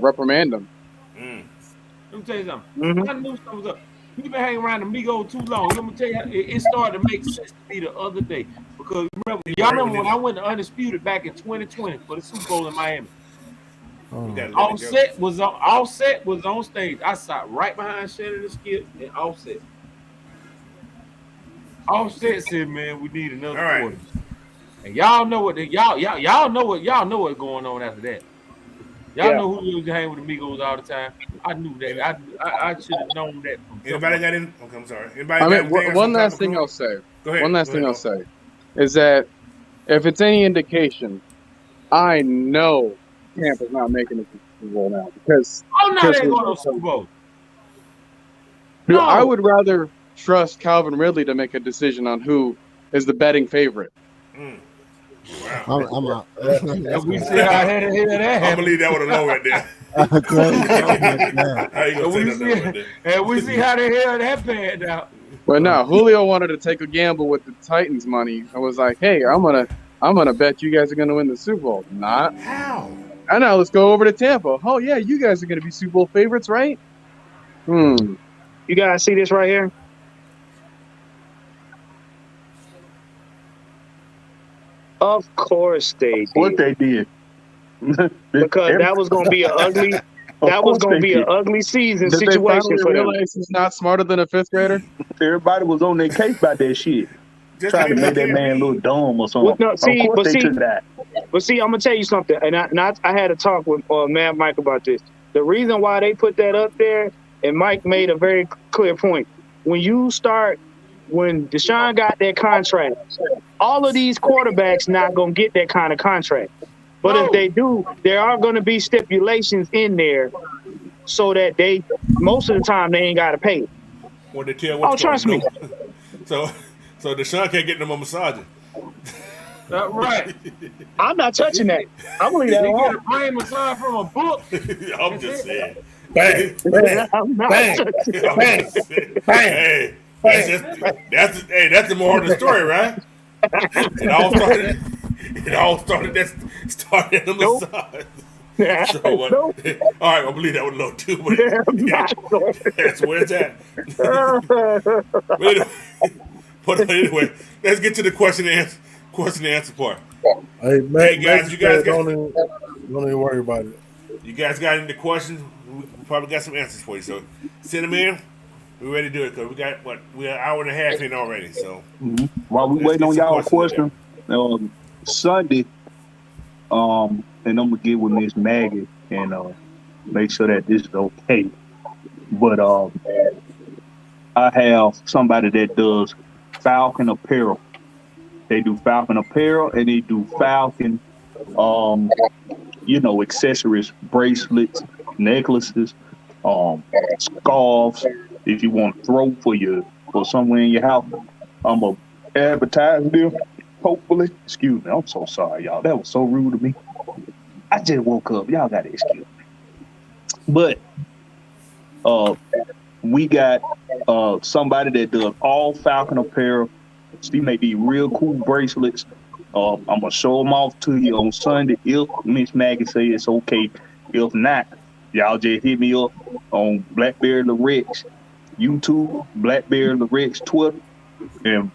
reprimand him. Let me tell you something. I knew something was up. He been hanging around the Migos too long. Let me tell you, it started to make sense to me the other day. Because y'all remember when I went to Undisputed back in 2020 for the Super Bowl in Miami? Offset was on stage. I sat right behind Shannon and Skip and Offset. Offset said, "Man, we need another quarter." And y'all know what y'all know what's going on after that. Y'all know who used to hang with the Migos all the time. I knew that. I should have known that. Anybody got in? Okay, I'm sorry. Anybody one last thing I'll say. Go ahead. One last thing I'll say is that if it's any indication, I know Tampa's not making it to the Super Bowl now because I'm not going to the Super Bowl. No, I would rather trust Calvin Ridley to make a decision on who is the betting favorite. Wow. I'm out. We see how I hear that. I'm gonna leave that one alone right there. And we see how the hell that panned out. But no, Julio wanted to take a gamble with the Titans money. I was like, hey, I'm gonna bet you guys are gonna win the Super Bowl. Not how? I know. Let's go over to Tampa. Oh yeah, you guys are gonna be Super Bowl favorites, right? You guys see this right here? Of course they did. What they did. Because that was going to be an ugly. That was going to be an ugly season situation for them. Realize he's not smarter than a fifth grader. Everybody was on their case about that shit. Trying to make that man look dumb or something. Well, no, see, of course they took that. But see, I'm gonna tell you something, and I had a talk with Mad Mike about this. The reason why they put that up there, and Mike made a very clear point. When Deshaun got that contract, all of these quarterbacks not gonna get that kind of contract. But if they do, there are gonna be stipulations in there so that they most of the time they ain't gotta pay. When they tell what trust me. So Deshaun can't get no more massaging. Right. I'm not touching that. I'm gonna leave that He alone. get a brain massage from a book. I'm just saying. Bang, bang, I'm not bang, touching that. bang, bang. Hey, that's the moral of the story, right? It all started at the massage. So, Nope. all right, I believe that was low too, but that's where it's at. But anyway, let's get to the question and answer part. Hey, man, guys, you guys got, don't even worry about it. You guys got any questions? We probably got some answers for you. So send them in. We're ready to do it because we're an hour and a half in already. So while we waiting on y'all question, Sunday, and I'm gonna get with Miss Maggie and make sure that this is okay. But I have somebody that does Falcon apparel. They do Falcon apparel and they do Falcon, accessories, bracelets, necklaces, scarves. If you want to throw for somewhere in your house, I'm gonna advertise them. Hopefully, excuse me. I'm so sorry, y'all. That was so rude of me. I just woke up. Y'all got to excuse me. But we got somebody that does all Falcon apparel. She made these real cool bracelets. I'm gonna show them off to you on Sunday if Miss Maggie say it's okay. If not, Y'all just hit me up on Blackberry Lyrics, YouTube, Blackberry Lyrics, Twitter, and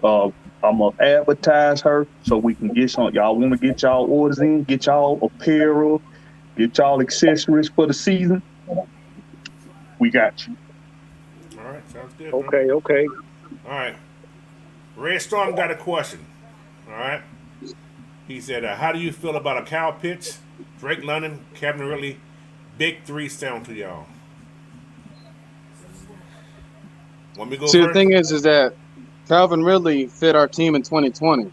I'm gonna advertise her so we can get some. Y'all want to get y'all orders in, get y'all apparel, get y'all accessories for the season. We got you. All right, sounds good. Okay. All right. Red Storm got a question. All right. He said, "How do you feel about a Kyle Pitts, Drake London, Kevin Ridley, big three sound to y'all?" Want me to go See, first? the thing is that Calvin Ridley fit our team in 2020.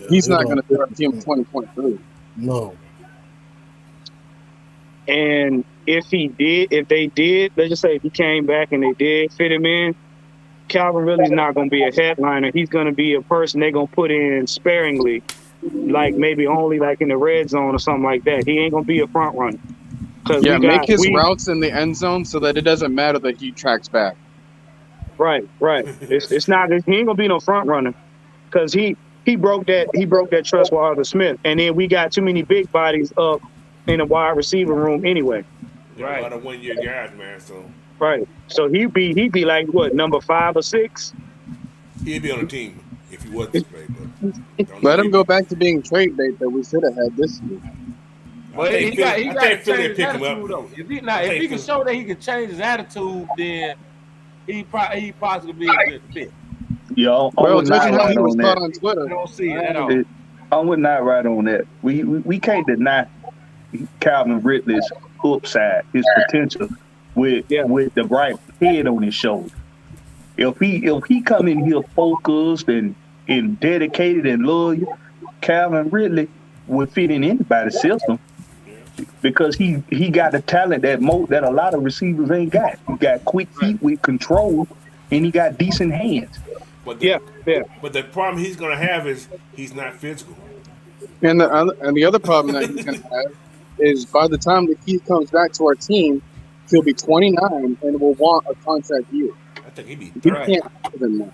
He's not going to fit our team in 2023. No. And if they did, let's just say if he came back and they did fit him in, Calvin Ridley's not going to be a headliner. He's going to be a person they're going to put in sparingly, like maybe only like in the red zone or something like that. He ain't going to be a front runner. Yeah, make his routes in the end zone so that it doesn't matter that he tracks back. Right. It's not. He ain't gonna be no front runner, because he broke that trust with Arthur Smith, and then we got too many big bodies up in the wide receiver room anyway. Right. A lot of 1 year guys, man. So. Right. So he'd be like what, number 5 or 6? He'd be on the team if he wasn't trade, but let him go back to being trade bait that we should have had this year. But he got to change his pick him attitude, up. though. If he can show that he can change his attitude, then he possibly be a good fit. Yo, well, judging how he right was on caught that. on Twitter, I don't see it at all. I would not right on that. We can't deny Calvin Ridley's upside, his potential with the right head on his shoulder. If he come in here focused and dedicated and loyal, Calvin Ridley would fit in anybody's system. Because he got the talent that a lot of receivers ain't got. He got quick feet with control, and he got decent hands. But the problem he's gonna have is he's not physical. and the other problem that he's going to have is by the time that he comes back to our team, he'll be 29 and will want a contract year. I think he'd be He 30. can't give him that.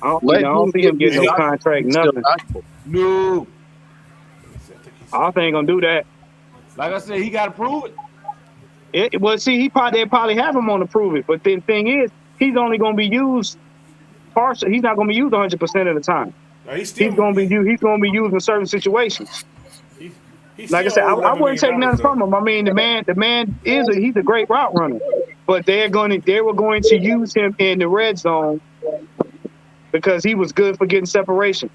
I don't see him getting no contract, nothing. No, I don't think he's gonna do that. like I said, he got to prove it. Well, see, they probably have him on to prove it, but the thing is, he's only gonna be used partial. He's not gonna be used 100% of the time. No, he's gonna be used in certain situations. He's Like I said, I wouldn't take nothing from him. I mean, the man he's a great route runner, but they were going to use him in the red zone because he was good for getting separation.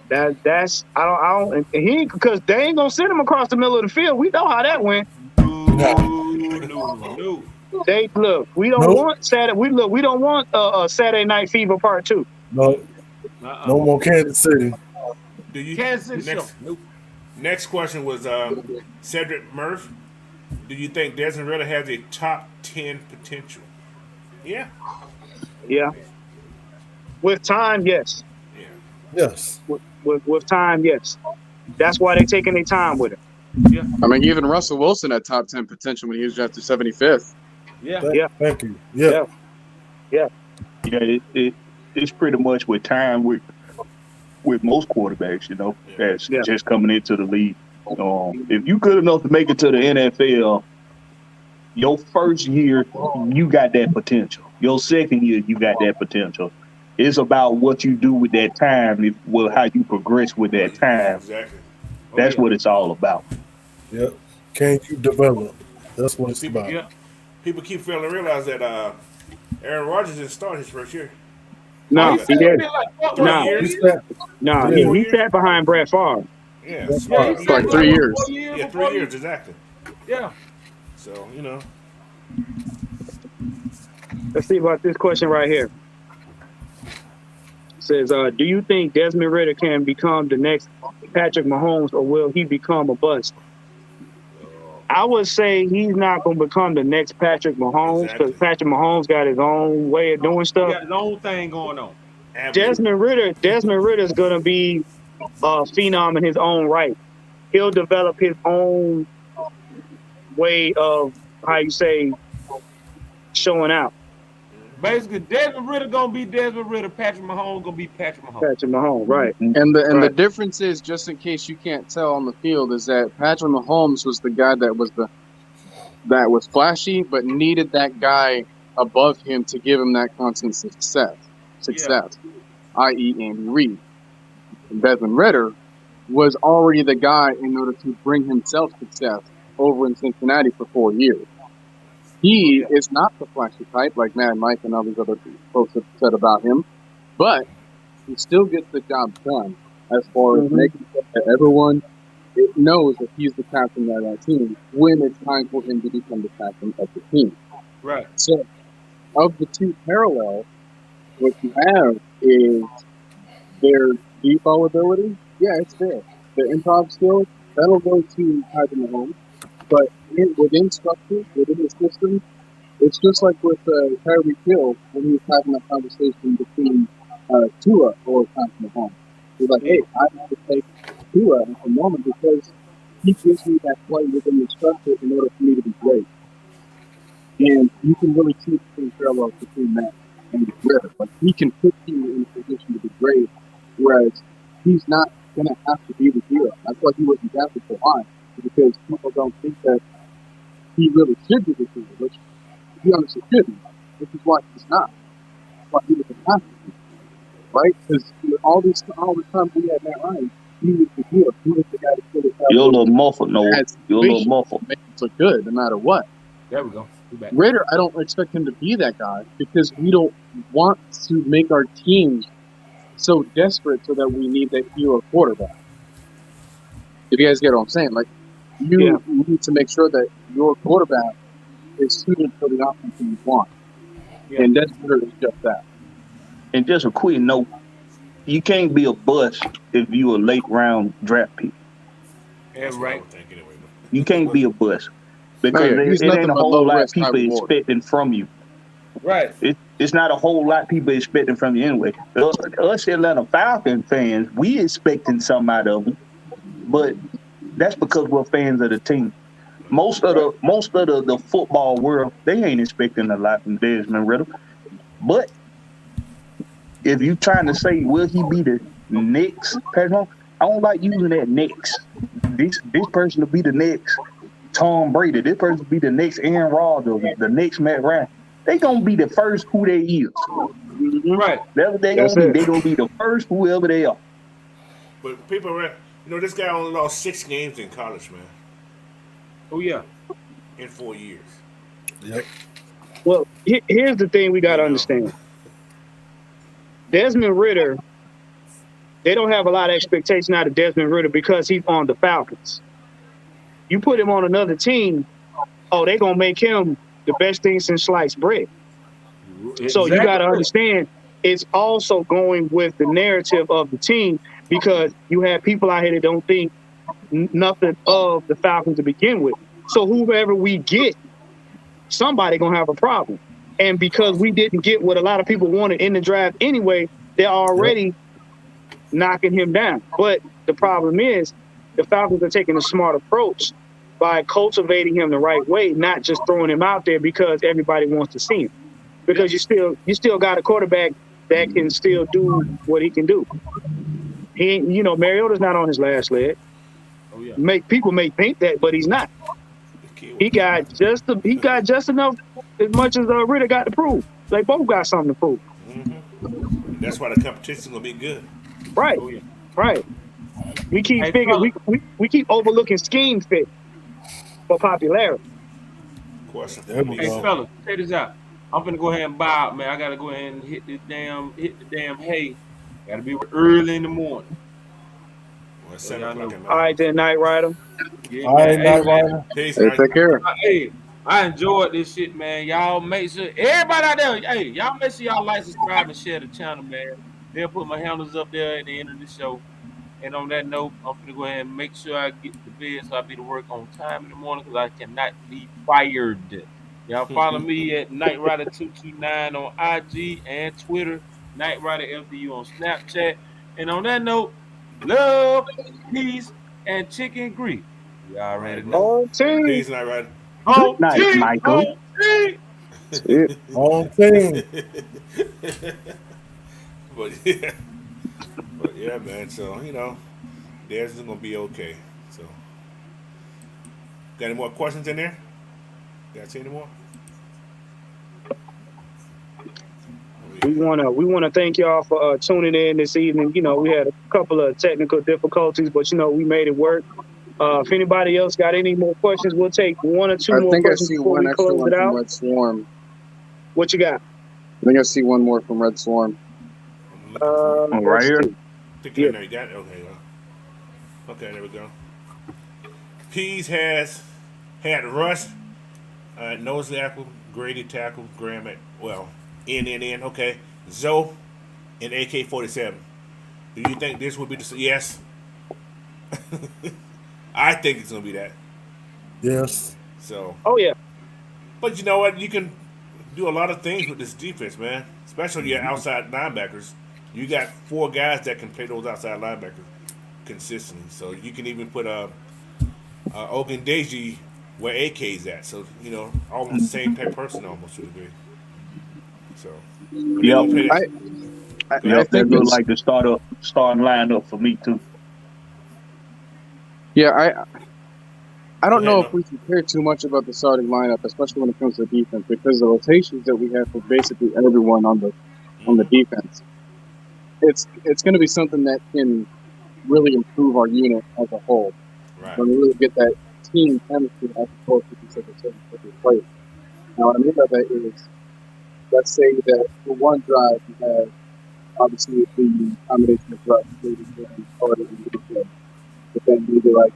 That's I don't because they ain't gonna send him across the middle of the field. We know how that went. No. We don't want Saturday. We don't want Saturday Night Fever Part 2. No, no more Kansas City. Kansas City show. Nope. Next question was Cedric Murph. Do you think Desmond Ritter has a top 10 potential? Yeah. Yeah. With time, yes. Yeah. Yes. With time, yes. That's why they're taking their time with it. Yeah. I mean, even Russell Wilson had top 10 potential when he was drafted 75th. Yeah. Thank you. Yeah. Yeah, it's pretty much with time with most quarterbacks, that's just coming into the league. If you good enough to make it to the NFL, your first year, you got that potential. Your second year, you got that potential. It's about what you do with that time, how you progress with that time. Exactly. That's what it's all about. Yep. Can you develop? That's what it's about. Yeah. People keep failing to realize that Aaron Rodgers didn't start his first year. No, he didn't. No, he sat behind Brett Favre. Yeah. For like 3 years. Yeah, 3 years, exactly. Yeah. So, Let's see about this question right here. It says, do you think Desmond Ritter can become the next Patrick Mahomes, or will he become a bust? I would say he's not going to become the next Patrick Mahomes because Patrick Mahomes got his own way of doing stuff. He got his own thing going on. Desmond Ritter is going to be a phenom in his own right. He'll develop his own way of, showing out. Basically, Desmond Ritter gonna be Desmond Ritter. Patrick Mahomes gonna be Patrick Mahomes. Patrick Mahomes, right? And the Right. difference is, just in case you can't tell on the field, is that Patrick Mahomes was the guy that was flashy, but needed that guy above him to give him that constant success, i.e. Andy Reid. And Desmond Ritter was already the guy in order to bring himself success over in Cincinnati for 4 years. He is not the flashy type like Mad Mike and all these other folks have said about him, but he still gets the job done as far as making sure that everyone knows that he's the captain of that team when it's time for him to become the captain of the team. Right. So, of the two parallels, what you have is their deep ball ability. Yeah, it's there. The improv skills, that'll go to Patrick Mahomes. But within structure, within the system, it's just like with Tyreek Hill when he was having that conversation between Tua or Patrick Mahomes. He's like, hey, I have to take Tua at the moment because he gives me that play within the structure in order for me to be great. And you can really see the parallels between that and Ritter. Like, he can put you in a position to be great, whereas he's not going to have to be the hero. That's why he wasn't drafted so high, because people don't think that he really should be the hero, which he honestly shouldn't, which is why he's not. That's why he doesn't have to be, right? Because all the time we had Matt Ryan, he was the hero. He was the guy that put us out. You're a little muffled, Noah. You're a little muffled. Make it look good no matter what. There we go. Ritter, I don't expect him to be that guy because we don't want to make our teams so desperate so that we need that hero quarterback. If you guys get what I'm saying, like you need to make sure that your quarterback is suited for the offense you want, and that's Ritter is just that. And just a quick note: you can't be a bust if you a late round draft pick. Yeah, right. You can't be a bust. Because it ain't a whole lot of people expecting from you. Right. It's not a whole lot of people expecting from you anyway. Us Atlanta Falcons fans, we expecting something out of them, but that's because we're fans of the team. Most of the football world, they ain't expecting a lot from Desmond Ritter. But if you trying to say, will he be the next Patrick, I don't like using that next. This person will be the next Tom Brady. This person will be the next Aaron Rodgers, the next Matt Ryan. They gonna be the first who they is. Right. That's what they gonna be. They gonna be the first whoever they are. But people, this guy only lost 6 games in college, man. Oh yeah. In 4 years. Yep. Well, here's the thing we got to understand. Desmond Ritter, they don't have a lot of expectation out of Desmond Ritter because he's on the Falcons. You put him on another team, they're going to make him the best thing since sliced bread. Exactly. So you got to understand, it's also going with the narrative of the team because you have people out here that don't think nothing of the Falcons to begin with. So whoever we get, somebody going to have a problem. And because we didn't get what a lot of people wanted in the draft anyway, they're already knocking him down. But the problem is the Falcons are taking a smart approach by cultivating him the right way, not just throwing him out there because everybody wants to see him. Because you still got a quarterback that can still do what he can do. Mariota's not on his last leg. Oh, yeah. People may think that, but he's not. He got just enough as much as Ritter got to prove. They both got something to prove. Mm-hmm. That's why the competition's gonna be good. Right. Oh, yeah. Right. We keep we keep overlooking scheme fit for popularity. Of course. Hey fellas, check this out. I'm gonna go ahead and buy out, man. I gotta go ahead and hit the damn hay. Gotta be early in the morning. Well, all right, then, Night Rider. Yeah, all right, Night Rider. Peace, hey, take care. Hey, I enjoyed this shit, man. Y'all make sure everybody out there, hey, y'all make sure y'all like, subscribe, and share the channel, man. They'll put my handles up there at the end of the show. And on that note, I'm gonna go ahead and make sure I get to bed so I be to work on time in the morning because I cannot be fired. Y'all follow me at Night Rider 229 on IG and Twitter, Night Rider FDU on Snapchat. And on that note, love, peace, and chicken grease. You already know. Oh, Peace, Night Rider. Good night, Michael. That's it. Home team. but yeah, man. So theirs is gonna be okay. So, got any more questions in there? Got see any more? We wanna thank y'all for tuning in this evening. We had a couple of technical difficulties, but we made it work. If anybody else got any more questions, we'll take one or two I more think I questions see before one we extra close one it from out. Red Swarm. What you got? I think I see one more from Red Swarm. Right here. Yeah. You got it? Okay. Okay, there we go. Pease has had Russ, nose tackle, Grady tackle, Graham at N. Okay, Zoe, and AK-47. Do you think this would be the yes? I think it's gonna be that. Yes. So. Oh yeah. But you know what? You can do a lot of things with this defense, man. Especially your outside linebackers. You got 4 guys that can play those outside linebackers consistently. So you can even put Ogundeji where AK's at. So almost the same type person almost to a degree. So I think that look like the starting lineup for me too. Yeah, I don't know if we can care too much about the starting lineup, especially when it comes to defense, because the rotations that we have for basically everyone on the defense, it's going to be something that can really improve our unit as a whole. Right. When we really get that team chemistry as opposed to certain players. Now, what I mean by that is, let's say that for one drive you have obviously the combination of drives, but then maybe like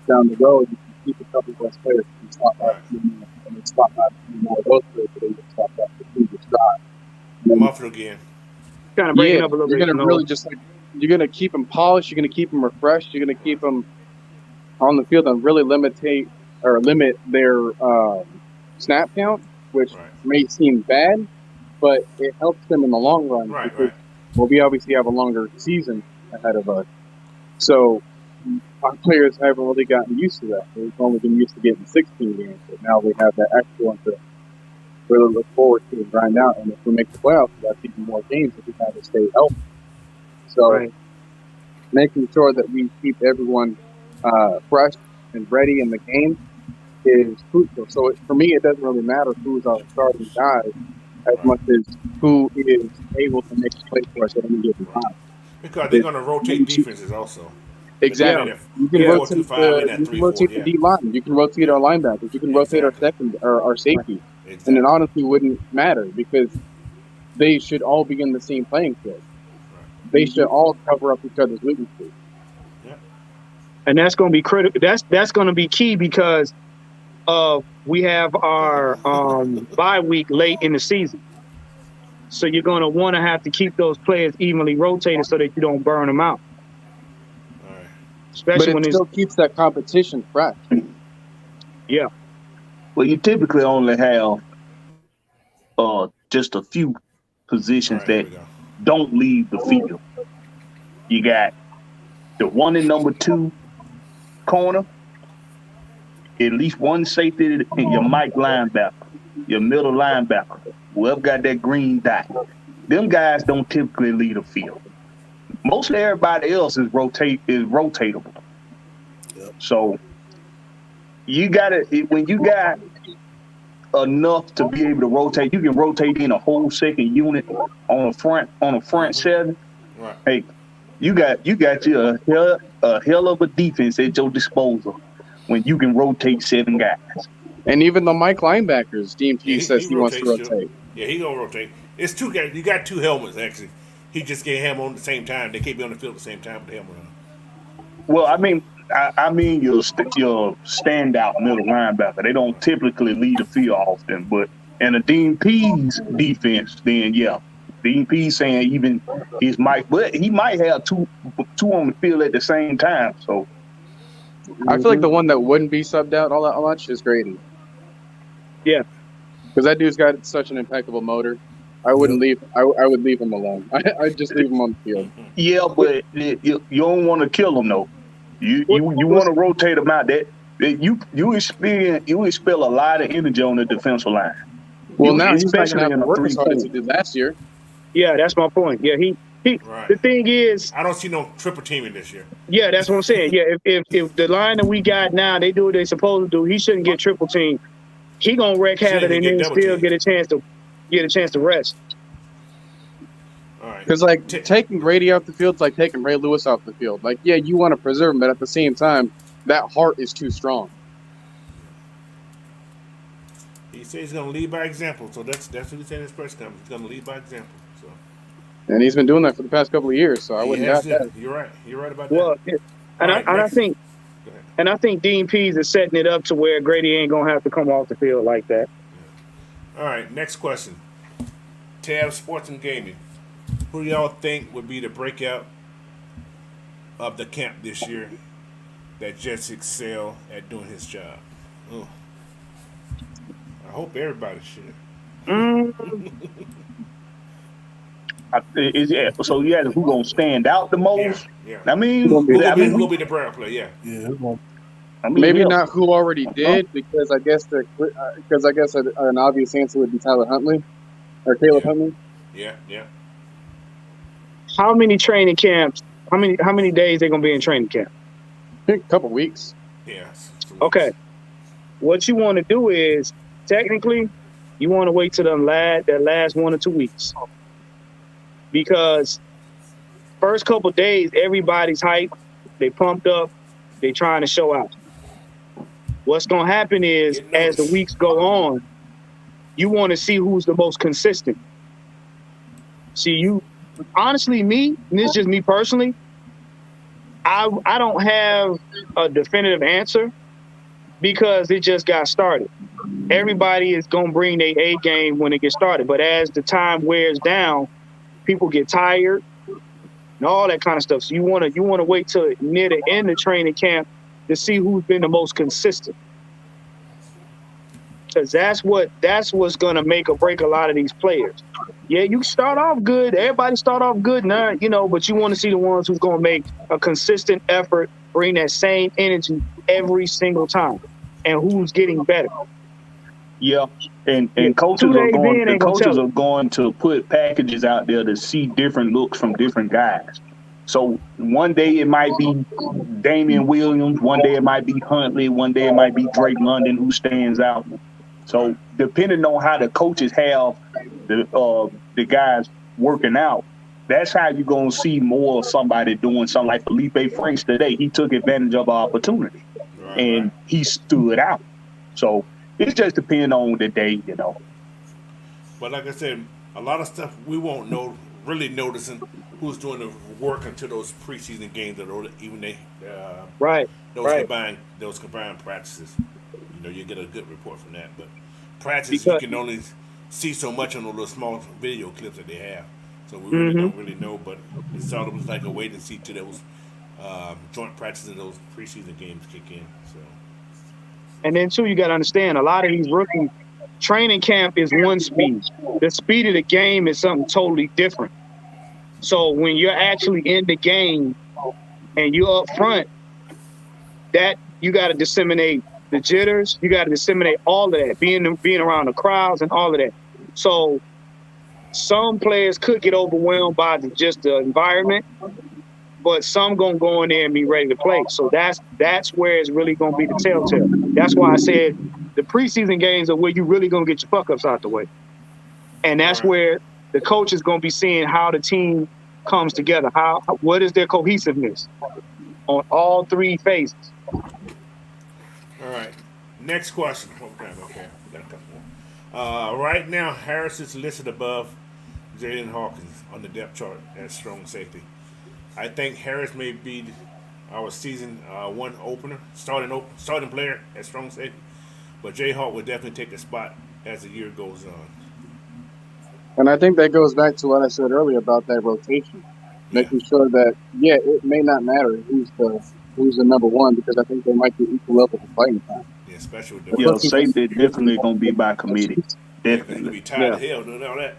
down the road, you can keep a couple of those players and swap out and then swap out a few more of those players, but then you swap out the previous drive. Muffled again. Kind of breaking up a little bit. You're going to really just you're going to keep them polished, you're going to keep them refreshed, you're going to keep them on the field and really limit their snap count, which may seem bad, but it helps them in the long run because we obviously have a longer season ahead of us. So our players haven't really gotten used to that. They've only been used to getting 16 games, but now we have that extra one to really look forward to and grind out. And if we make the playoffs, we got even more games if we have to stay healthy. So making sure that we keep everyone fresh and ready in the game is crucial. So for me, it doesn't really matter who's our starting guys as much as who is able to make a play for us at any given time. Because they're going to rotate defenses also. Exactly. You can rotate the D line. You can rotate our linebackers. You can rotate our second or our safety. Exactly. And it honestly wouldn't matter because they should all be in the same playing field. They should all cover up each other's weaknesses. And that's going to be critical. That's going to be key because we have our bye week late in the season. So you're going to want to have to keep those players evenly rotated so that you don't burn them out. Especially but it still keeps that competition fresh. Yeah. Well, you typically only have just a few positions that don't leave the field. You got the 1 and number 2 corner, at least one safety, and your Mike linebacker, your middle linebacker, whoever got that green dot. Them guys don't typically leave the field. Mostly everybody else is rotatable. Yep. So you got to when you got enough to be able to rotate, you can rotate in a whole second unit on a front seven. Right. Hey, you got you a hell of a defense at your disposal when you can rotate 7 guys. And even the Mike linebackers, DMP says he wants to rotate. Yeah, he gonna rotate. It's 2 guys. You got 2 helmets actually. He just can't have them on at the same time. They can't be on the field at the same time with the helmet on. Well, I mean your standout middle linebacker. They don't typically lead the field often, but in a Dean Pease defense, then yeah, Dean Pease saying even his Mike, but he might have two on the field at the same time. So I feel like the one that wouldn't be subbed out all that much is Grady. Yeah, because that dude's got such an impeccable motor. I wouldn't leave. I would leave him alone. I'd just leave him on the field. Yeah, but you don't want to kill him though. You want to rotate him out. That you expel a lot of energy on the defensive line. Well, now he's not going to especially have in to a work as hard as 3-4. he did last year. Yeah, that's my point. Yeah, he. Right. The thing is, I don't see no triple teaming this year. yeah, that's what I'm saying. Yeah, if the line that we got now, they do what they're supposed to do, he shouldn't get triple team. He gonna wreak havoc Shouldn't and get then double still teamed. get a chance to rest. All right. Because, like, taking Grady off the field is like taking Ray Lewis off the field. Like, yeah, you want to preserve him, but at the same time, that heart is too strong. He says he's going to lead by example, so that's what he said in his press conference. He's going to lead by example. So And he's been doing that for the past couple of years, so I he wouldn't has doubt to. that. You're right. You're right about Well, that. and All right, I next. think Go ahead. and I think Dean Pease is setting it up to where Grady ain't gonna have to come off the field like that. All right, next question. Tab Sports and Gaming. Who do y'all think would be the breakout of the camp this year that just excel at doing his job? Ooh. I hope everybody should. So yeah, who gonna stand out the most? Yeah. I mean, Who will be the breakout player? Yeah. Yeah, who's gonna Maybe not who already did, because I guess an obvious answer would be Tyler Huntley or Caleb Huntley. Yeah. How many training camps? How many days they gonna be in training camp? I think a couple weeks. Yeah. Okay. What you want to do is technically you want to wait till that last 1 or 2 weeks, because first couple days everybody's hyped, they pumped up, they trying to show out. What's gonna happen is as the weeks go on, you want to see who's the most consistent. See, honestly, and this is just me personally, I don't have a definitive answer because it just got started. Everybody is going to bring their A game when it gets started. But as the time wears down, people get tired and all that kind of stuff. So you want to wait till near the end of training camp to see who's been the most consistent. Because that's what's going to make or break a lot of these players. Yeah, you start off good. Everybody start off good now, but you want to see the ones who's going to make a consistent effort, bring that same energy every single time, and who's getting better. Yeah, and coaches are going to put packages out there to see different looks from different guys. So one day it might be Damian Williams, one day it might be Huntley, one day it might be Drake London who stands out. So depending on how the coaches have the guys working out, that's how you're going to see more of somebody doing something like Felipe Franks today. He took advantage of our opportunity, and he stood out. So it just depends on the day, But like I said, a lot of stuff we won't really noticing who's doing the work until those preseason games, or even those combined practices. You get a good report from that. But practice, you can only see so much on those small video clips that they have. So we really don't really know. But it's almost like a wait and see till those joint practices and those preseason games kick in. So. And then, too, you got to understand, a lot of these rookies, training camp is one speed. The speed of the game is something totally different. So when you're actually in the game and you're up front, that you got to disseminate the jitters. You got to disseminate all of that, being around the crowds and all of that. So some players could get overwhelmed by just the environment, but some gonna go in there and be ready to play. So that's where it's really gonna be the telltale. That's why I said the preseason games are where you really gonna get your fuck ups out the way, and that's where the coach is gonna be seeing how the team comes together. What is their cohesiveness on all three phases. All right. Next question. Okay. We got a couple more. Right now, Harris is listed above Jaden Hawkins on the depth chart as strong safety. I think Harris may be our season one opener, starting player at strong safety, but Jay Hawk will definitely take the spot as the year goes on. And I think that goes back to what I said earlier about that rotation, making sure that it may not matter who's the number one, because I think they might be equal up at the playing time. Yeah, especially with the safety definitely gonna be by committee. Definitely be tired of hell doing all that.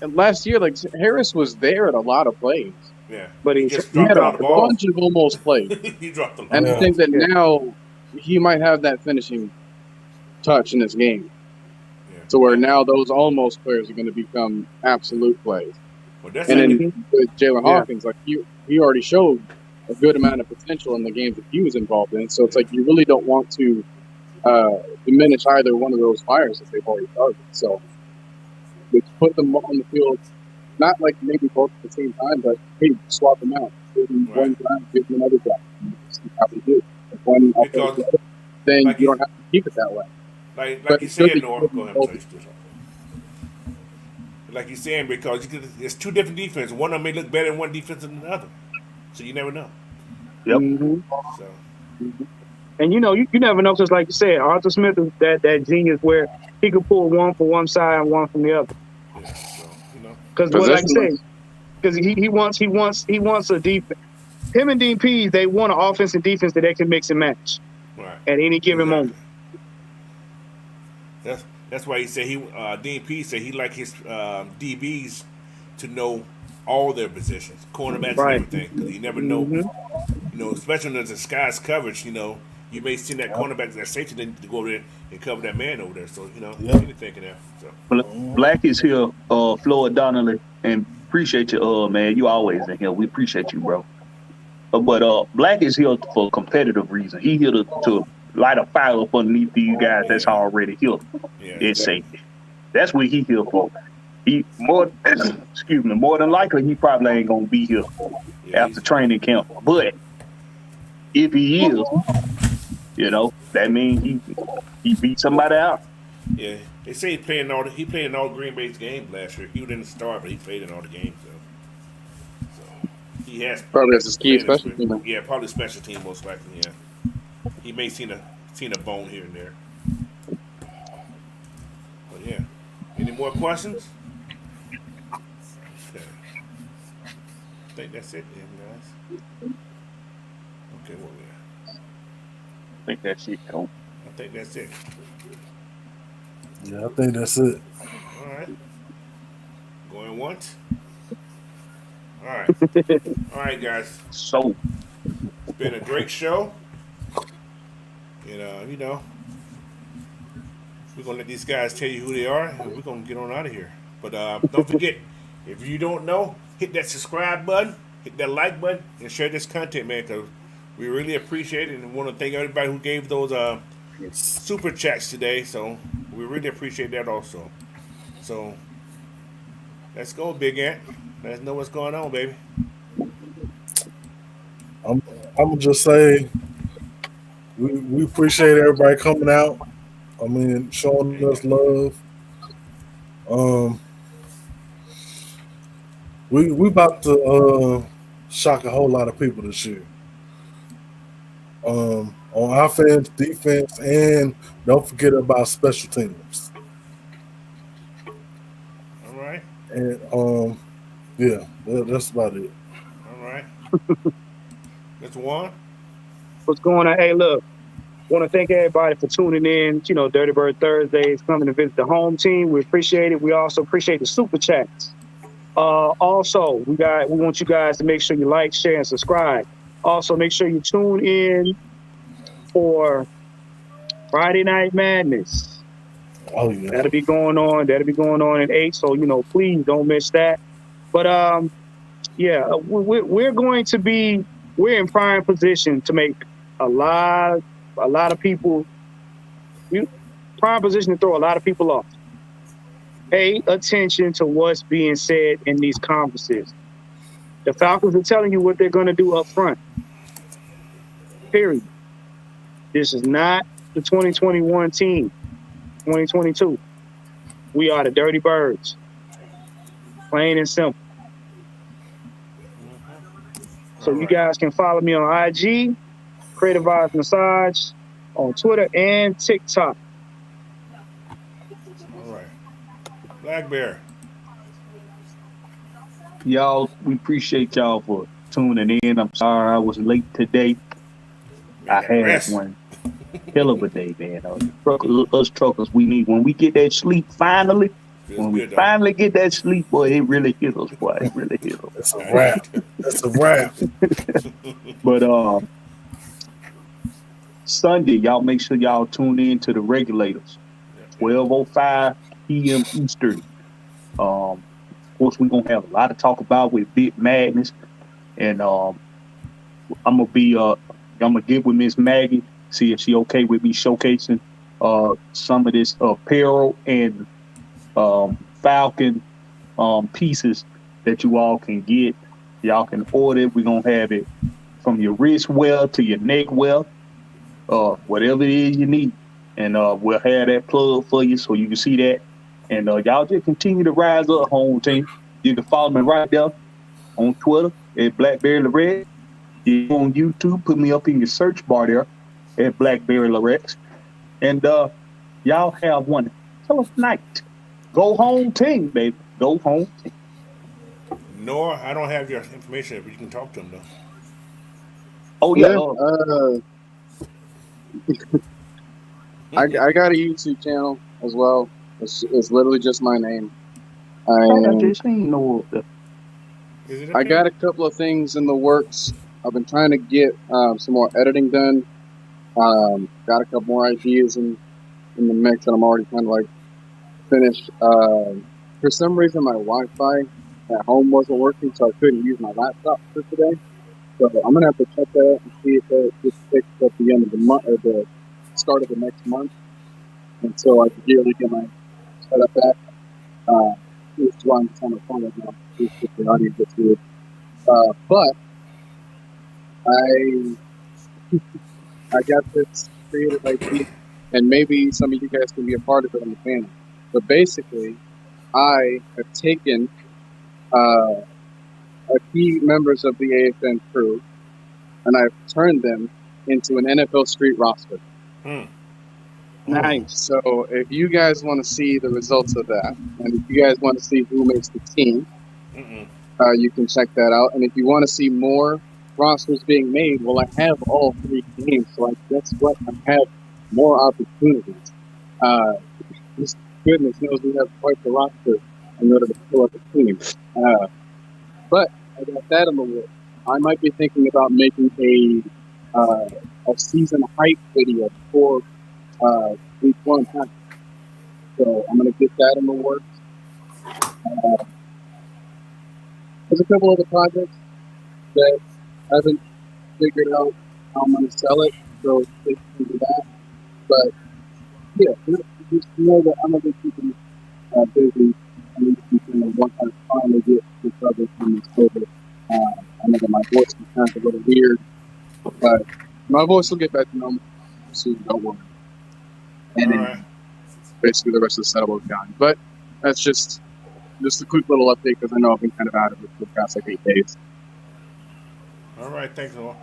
And last year, Harris was there at a lot of plays. Yeah, but he had a bunch of almost plays. He dropped the ball. And I think that now he might have that finishing touch in this game. to where now those almost players are going to become absolute plays. Well, that's And like then with Jalen Hawkins, like he already showed a good amount of potential in the games that he was involved in. So it's like you really don't want to diminish either one of those fires that they've already started. So we put them on the field, not like maybe both at the same time, but hey, swap them out. Give them one drive, give them another drive. See how they do. If one because, then like you don't have to keep it that way. Like you said, Nora, go ahead. I'm sorry, like you're saying, because it's two different defenses. One of them may look better in one defense than the other. So you never know. Yep. Mm-hmm. So. And you never know, because like you said, Arthur Smith is that genius where he could pull one from one side and one from the other. Yeah, so, because like I say, because he wants a defense. Him and Dean Pease, they want an offense and defense that they can mix and match at any given moment. That's why he said Dean Pease said he like his DBs to know all their positions, cornerbacks and everything, because you never know. Especially when there's a sky's coverage, you may see that cornerback, that safety, to go over there and cover that man over there. So, anything can happen. So. Black is here, Floyd Donnelly, and appreciate you, man. You always in here. We appreciate you, bro. But Black is here for competitive reasons. He here to light a fire up underneath these guys that's already here. It's safety. That's what he here for. More than likely, he probably ain't gonna be here after training camp. But if he is, that means he beat somebody out. Yeah, they say he played in all Green Bay's games last year. He didn't start, but he played in all the games. So he has probably as his key special team. Yeah, probably special team most likely. Yeah, he may seen a bone here and there. But yeah, any more questions? Okay. I think that's it, then, guys. Okay, what we at? I think that's it, Cole. I think that's it. Yeah, I think that's it. All right. Going once. All right. All right, guys. So, it's been a great show. And, we're going to let these guys tell you who they are, and we're going to get on out of here. But don't forget, if you don't know, hit that subscribe button, hit that like button, and share this content, man, because we really appreciate it, and want to thank everybody who gave those super chats today. So we really appreciate that also. So let's go, Big Ant. Let us know what's going on, baby. I'm gonna just say we appreciate everybody coming out. I mean, showing us love. We about to shock a whole lot of people this year. On offense, defense, and don't forget about special teams. All right. And that's about it. All right. Mr. Juan? What's going on? Hey, look, want to thank everybody for tuning in. Dirty Bird Thursdays, coming to visit the home team. We appreciate it. We also appreciate the super chats. Also, we want you guys to make sure you like, share, and subscribe. Also, make sure you tune in for Friday Night Madness. Oh yeah, that'll be going on at 8. So please don't miss that. But we're in prime position to make a lot of people. Prime position to throw a lot of people off. Pay attention to what's being said in these conferences. The Falcons are telling you what they're going to do up front. Period. This is not the 2021 team. 2022. We are the Dirty Birds. Plain and simple. So you guys can follow me on IG, Creative Vibes Massage, on Twitter and TikTok. All right. Black Bear. Y'all, we appreciate y'all for tuning in. I'm sorry I was late today. I had one hell of a day, man. Us truckers, when we get that sleep finally, finally get that sleep, boy, it really hit us, boy. It really hit us. That's a wrap. That's a wrap. But Sunday, y'all make sure y'all tune in to the Regulators. 12:05 p.m. Eastern. Of course, we're gonna have a lot to talk about with Big Madness, and I'm gonna get with Miss Maggie, see if she okay with me showcasing some of this apparel and Falcon pieces that you all can get. Y'all can order it. We're gonna have it from your wrist wear to your neck wear, whatever it is you need. And we'll have that plug for you so you can see that. And y'all just continue to rise up, home team. You can follow me right there on Twitter at Blackberry Lorex. You on YouTube, put me up in your search bar there at Blackberry Lorex. And y'all have one hell of a night. Go home team, baby. Go home team. Nor, I don't have your information, but you can talk to him though. Oh yeah. I got a YouTube channel as well. It's literally just my name. I just ain't know. I got a couple of things in the works. I've been trying to get some more editing done. Got a couple more ideas in the mix that I'm already kind of like finished. For some reason, my Wi-Fi at home wasn't working, so I couldn't use my laptop for today. So I'm gonna have to check that out and see if that gets fixed at the end of the month or the start of the next month, and so I can really get my setup back. It's why I'm on the phone right now. Just if the audio gets weird. But I got this creative idea, and maybe some of you guys can be a part of it on the panel. But basically, I have taken a key members of the AFN crew, and I've turned them into an NFL Street roster. Nice. So if you guys want to see the results of that, and if you guys want to see who makes the team, you can check that out. And if you want to see more rosters being made, well, I have all 3 games, so guess what? I have more opportunities. Just goodness knows we have quite the roster in order to fill up the team. But I got that in the works. I might be thinking about making a season hype video for week 1 time. So I'm going to get that in the works. There's a couple other projects that I haven't figured out how I'm going to sell it, so stay tuned to that. But yeah, just know that I'm going to be keeping busy. I need to keep once I finally get recovered from this COVID. I know that my voice is kind of a little weird, but my voice will get back to normal soon, don't worry. And then basically the rest of the setup will be gone. But that's just a quick little update because I know I've been kind of out of it for the past 8 days. All right, thanks a lot.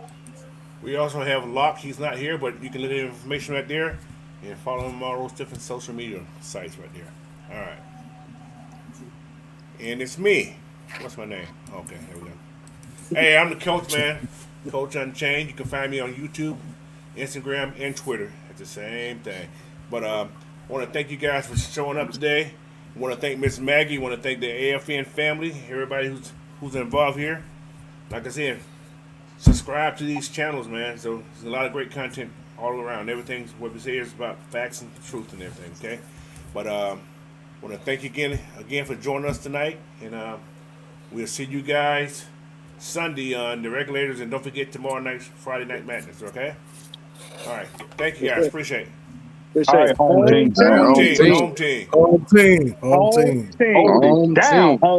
We also have Locke. He's not here, but you can look at the information right there and follow him on all those different social media sites right there. All right. And it's me. What's my name? Okay, here we go. Hey, I'm the coach, man. Coach Unchained. You can find me on YouTube, Instagram, and Twitter. It's the same thing. But I want to thank you guys for showing up today. I want to thank Miss Maggie. I want to thank the AFN family, everybody who's involved here. Like I said, subscribe to these channels, man. So there's a lot of great content all around. Everything's what we say is about facts and truth and everything. Okay, but I want to thank you again for joining us tonight, and we'll see you guys Sunday on the Regulators, and don't forget tomorrow night, Friday Night Madness. Okay. All right. Thank you guys. Appreciate it. All right, home team. Home team. Home team. Home team. Down. Home